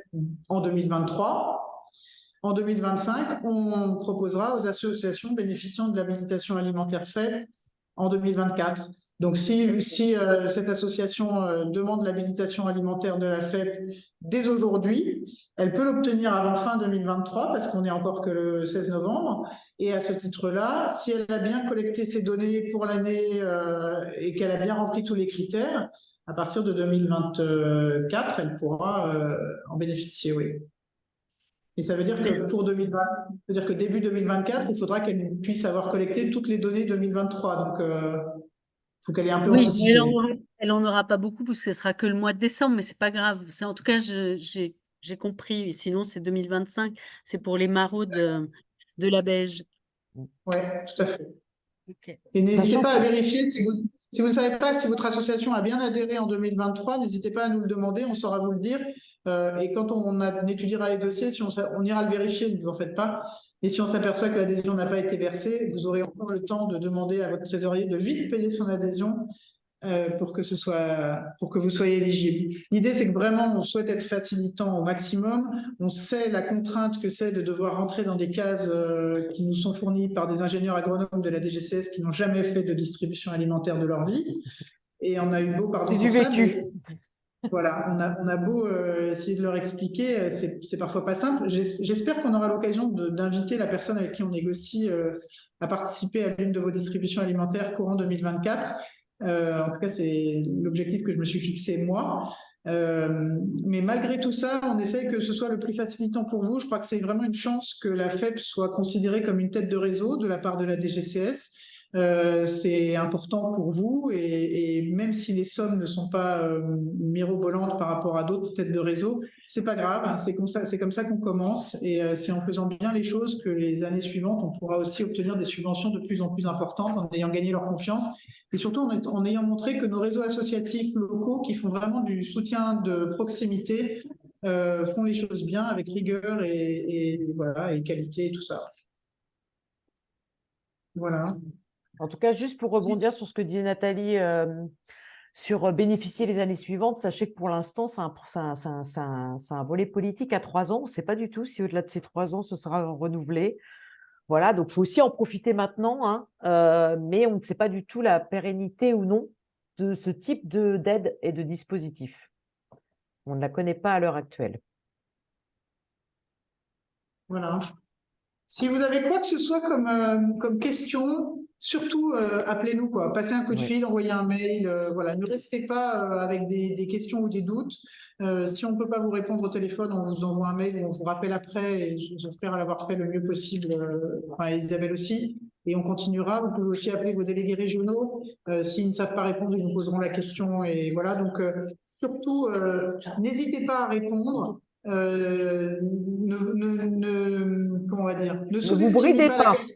Speaker 2: en 2023. En 2025, on proposera aux associations bénéficiant de l'habilitation alimentaire FEP en 2024. Donc, si cette association demande l'habilitation alimentaire de la FEP dès aujourd'hui, elle peut l'obtenir avant fin 2023 parce qu'on n'est encore que le 16 novembre. Et à ce titre-là, si elle a bien collecté ses données pour l'année et qu'elle a bien rempli tous les critères, à partir de 2024, elle pourra en bénéficier, oui. Et ça veut dire que pour 2020, c'est-à-dire que début 2024, il faudra qu'elle puisse avoir collecté toutes les données 2023. Donc, faut qu'elle ait un peu anticipé.
Speaker 5: Elle en aura pas beaucoup parce que ce sera que le mois de décembre, mais c'est pas grave. En tout cas, j'ai compris. Sinon, c'est 2025. C'est pour les maraudes de la Beige.
Speaker 2: Oui, tout à fait.
Speaker 5: Okay.
Speaker 2: Et n'hésitez pas à vérifier si vous ne savez pas si votre association a bien adhéré en 2023, n'hésitez pas à nous le demander, on saura vous le dire. Et quand on étudiera les dossiers, si on ira le vérifier, ne vous en faites pas. Et si on s'aperçoit que l'adhésion n'a pas été versée, vous aurez encore le temps de demander à votre trésorier de vite payer son adhésion pour que vous soyez éligible. L'idée, c'est que vraiment, on souhaite être facilitant au maximum. On sait la contrainte que c'est de devoir rentrer dans des cases qui nous sont fournies par des ingénieurs agronomes de la DGCS qui n'ont jamais fait de distribution alimentaire de leur vie. Et on a eu beau, pardon pour ça, mais voilà, on a beau essayer de leur expliquer, c'est parfois pas simple. J'espère qu'on aura l'occasion d'inviter la personne avec qui on négocie à participer à l'une de vos distributions alimentaires courant 2024. En tout cas, c'est l'objectif que je me suis fixé moi. Mais malgré tout ça, on essaye que ce soit le plus facilitant pour vous. Je crois que c'est vraiment une chance que la FEP soit considérée comme une tête de réseau de la part de la DGCS. C'est important pour vous et même si les sommes ne sont pas mirobolantes par rapport à d'autres têtes de réseau, c'est pas grave, c'est comme ça qu'on commence et c'est en faisant bien les choses que les années suivantes, on pourra aussi obtenir des subventions de plus en plus importantes en ayant gagné leur confiance et surtout en ayant montré que nos réseaux associatifs locaux qui font vraiment du soutien de proximité font les choses bien avec rigueur voilà, et qualité et tout ça. Voilà.
Speaker 1: En tout cas, juste pour rebondir sur ce que disait Nathalie sur bénéficier les années suivantes, sachez que pour l'instant, c'est un volet politique à 3 ans. On ne sait pas du tout si au-delà de ces 3 ans, ce sera renouvelé. Voilà, donc il faut aussi en profiter maintenant, hein, mais on ne sait pas du tout la pérennité ou non de ce type d'aide et de dispositif. On ne la connaît pas à l'heure actuelle.
Speaker 2: Voilà. Si vous avez quoi que ce soit comme question, surtout appelez-nous, quoi. Passez un coup de fil, envoyez un mail. Voilà. Ne restez pas avec des questions ou des doutes. Si on ne peut pas vous répondre au téléphone, on vous envoie un mail ou on vous rappelle après et j'espère l'avoir fait le mieux possible, enfin Isabelle aussi. Et on continuera. Vous pouvez aussi appeler vos délégués régionaux. S'ils ne savent pas répondre, ils vous poseront la question. Et voilà. Donc, surtout, n'hésitez pas à répondre. Comment on va dire, ne sous-estimez pas la qualité.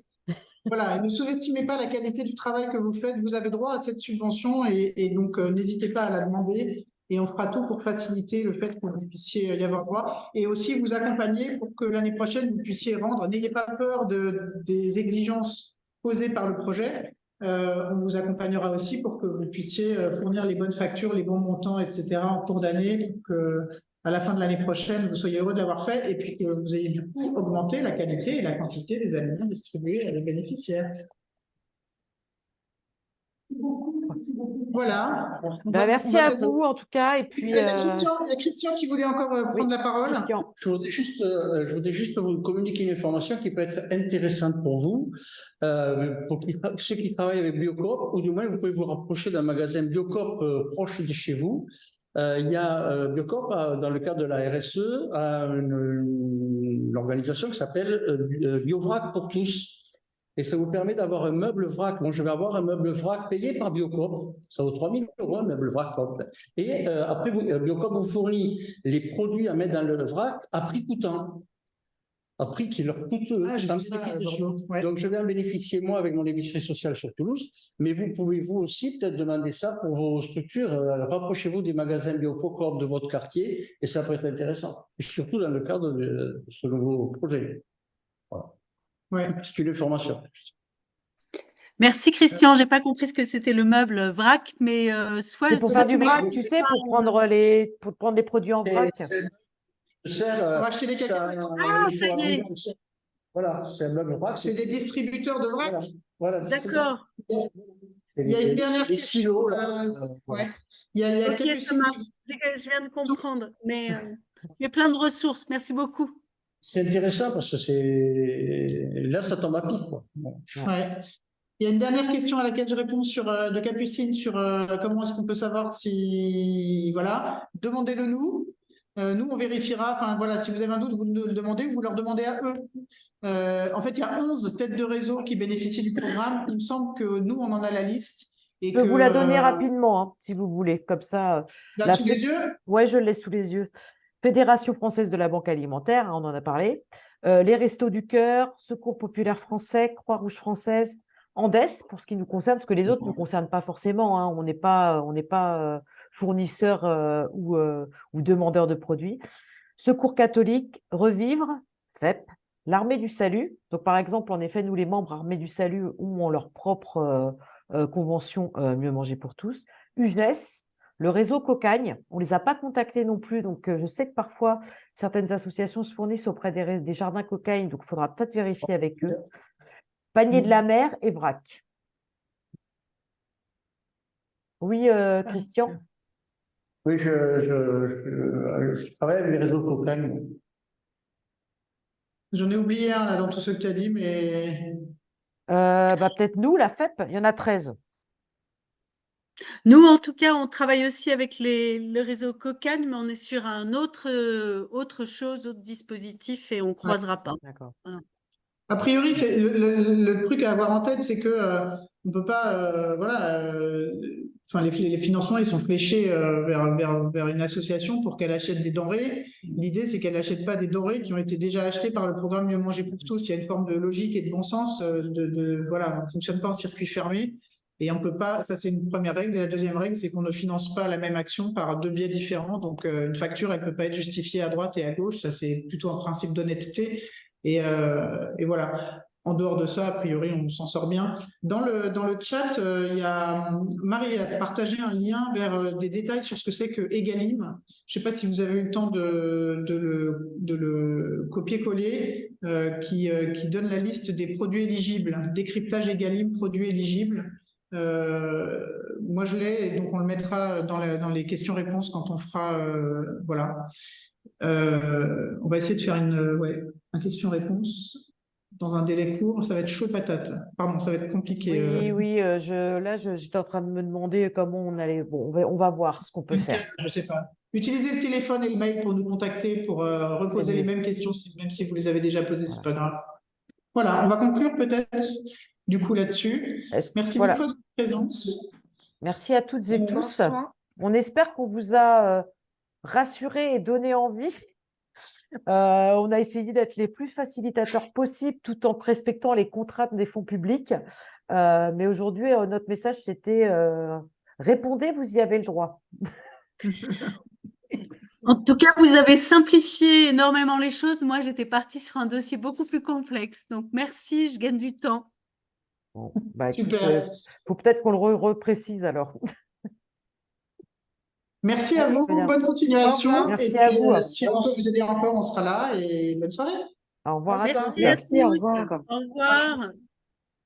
Speaker 2: Voilà, ne sous-estimez pas la qualité du travail que vous faites. Vous avez droit à cette subvention et donc n'hésitez pas à la demander et on fera tout pour faciliter le fait que vous puissiez y avoir droit et aussi vous accompagner pour que l'année prochaine vous puissiez rendre. N'ayez pas peur des exigences posées par le projet. On vous accompagnera aussi pour que vous puissiez fournir les bonnes factures, les bons montants, etc. en cours d'année pour que à la fin de l'année prochaine, vous soyez heureux de l'avoir fait et puis que vous ayez du coup augmenté la qualité et la quantité des aliments distribués à les bénéficiaires. Voilà.
Speaker 1: Merci à vous en tout cas. Et puis,
Speaker 2: il y a Christian qui voulait encore prendre la parole.
Speaker 1: Christian.
Speaker 9: Je voudrais juste vous communiquer une information qui peut être intéressante pour vous, pour ceux qui travaillent avec Biocoop, ou du moins vous pouvez vous rapprocher d'un magasin Biocoop proche de chez vous. Il y a Biocoop, dans le cadre de la RSE, a une organisation qui s'appelle BioVrac pour tous. Et ça vous permet d'avoir un meuble vrac. Moi, je vais avoir un meuble vrac payé par Biocoop. Ça vaut 3 000 € un meuble vrac. Et après, Biocoop vous fournit les produits à mettre dans le vrac à prix coûtant. À prix qui leur coûte. Donc, je vais en bénéficier, moi, avec mon épicerie sociale sur Toulouse. Mais vous pouvez, vous aussi, peut-être demander ça pour vos structures. Rapprochez-vous des magasins Biocoop de votre quartier et ça peut être intéressant. Et surtout dans le cadre de ce nouveau projet. Voilà.
Speaker 2: Ouais.
Speaker 9: C'est une formation.
Speaker 5: Merci Christian, j'ai pas compris ce que c'était le meuble vrac, mais soit
Speaker 1: c'est pour faire du vrac, tu sais, pour prendre les produits en vrac.
Speaker 2: Pour acheter des cacahuètes.
Speaker 5: Ah, ça y est.
Speaker 9: Voilà, c'est un meuble vrac.
Speaker 2: C'est des distributeurs de vrac.
Speaker 5: Voilà, d'accord.
Speaker 2: Il y a une dernière question.
Speaker 5: Ouais. Ok, ça marche. Je viens de comprendre, mais il y a plein de ressources. Merci beaucoup.
Speaker 9: C'est intéressant parce que là, ça tombe à pic, quoi.
Speaker 2: Ouais. Il y a une dernière question à laquelle je réponds de Capucine sur comment est-ce qu'on peut savoir si... Voilà, demandez-le nous. Nous, on vérifiera. Enfin, voilà, si vous avez un doute, vous nous le demandez ou vous leur demandez à eux. En fait, il y a 11 têtes de réseau qui bénéficient du programme. Il me semble que nous, on en a la liste.
Speaker 1: Je peux vous la donner rapidement, hein, si vous voulez. Comme ça.
Speaker 2: Là, sous les yeux ?
Speaker 1: Oui, je l'ai sous les yeux. Fédération française de la banque alimentaire, on en a parlé. Les Restos du Cœur, Secours populaire français, Croix-Rouge française, Andes, pour ce qui nous concerne, parce que les autres ne nous concernent pas forcément. Hein, on n'est pas fournisseur ou demandeur de produits. Secours catholique, Revivre, FEP, l'Armée du Salut. Donc, par exemple, en effet, nous, les membres Armée du Salut ont leur propre convention Mieux manger pour tous. UGES, le réseau Cocagne, on ne les a pas contactés non plus, donc je sais que parfois certaines associations se fournissent auprès des jardins Cocagne, donc il faudra peut-être vérifier avec eux. Panier de la mer et Vrac. Oui, Christian ?
Speaker 9: Oui, je travaille avec les réseaux Cocagne.
Speaker 2: J'en ai oublié un là, dans tout ce que tu as dit, mais...
Speaker 1: peut-être nous, la FEP, il y en a 13.
Speaker 5: Nous, en tout cas, on travaille aussi avec le réseau Cocagne, mais on est sur un autre chose, autre dispositif et on ne croisera pas.
Speaker 1: D'accord.
Speaker 5: Voilà.
Speaker 2: A priori, c'est le truc à avoir en tête, c'est que on peut pas, enfin les financements ils sont fléchés vers une association pour qu'elle achète des denrées. L'idée c'est qu'elle n'achète pas des denrées qui ont été déjà achetées par le programme Mieux manger pour tous. Il y a une forme de logique et de bon sens. Voilà, on ne fonctionne pas en circuit fermé et on peut pas. Ça c'est une première règle. Et la deuxième règle c'est qu'on ne finance pas la même action par deux biais différents. Donc une facture elle peut pas être justifiée à droite et à gauche. Ça c'est plutôt un principe d'honnêteté. Et voilà. En dehors de ça, a priori, on s'en sort bien. Dans le chat, il y a Marie a partagé un lien vers des détails sur ce que c'est que Egalim. Je ne sais pas si vous avez eu le temps de le copier-coller, qui donne la liste des produits éligibles. Décryptage Egalim, produits éligibles. Moi, je l'ai, et donc on le mettra dans les questions-réponses quand on fera. Voilà. On va essayer de faire un question-réponse dans un délai court. Ça va être chaud patate. Pardon, ça va être compliqué.
Speaker 1: Oui, j'étais en train de me demander comment on allait. Bon, on va voir ce qu'on peut faire.
Speaker 2: Je ne sais pas. Utilisez le téléphone et le mail pour nous contacter, pour reposer les mêmes questions, même si vous les avez déjà posées, c'est pas grave. Voilà, on va conclure peut-être du coup là-dessus. Merci beaucoup de votre présence.
Speaker 1: Merci à toutes et tous.
Speaker 8: Bonsoir.
Speaker 1: On espère qu'on vous a rassuré et donné envie. On a essayé d'être les plus facilitateurs possibles tout en respectant les contraintes des fonds publics. Mais aujourd'hui, notre message, c'était répondez, vous y avez le droit.
Speaker 5: En tout cas, vous avez simplifié énormément les choses. Moi, j'étais partie sur un dossier beaucoup plus complexe. Donc, merci, je gagne du temps.
Speaker 1: Bon, écoute,
Speaker 2: Super.
Speaker 1: faut peut-être qu'on le reprécise alors.
Speaker 2: Merci à vous, bonne continuation.
Speaker 1: Merci
Speaker 2: et
Speaker 1: à
Speaker 2: puis,
Speaker 1: vous.
Speaker 2: Si on peut vous aider encore, on sera là et bonne soirée.
Speaker 1: Au revoir à tous.
Speaker 5: Merci,
Speaker 10: Merci, au revoir.
Speaker 5: Au revoir.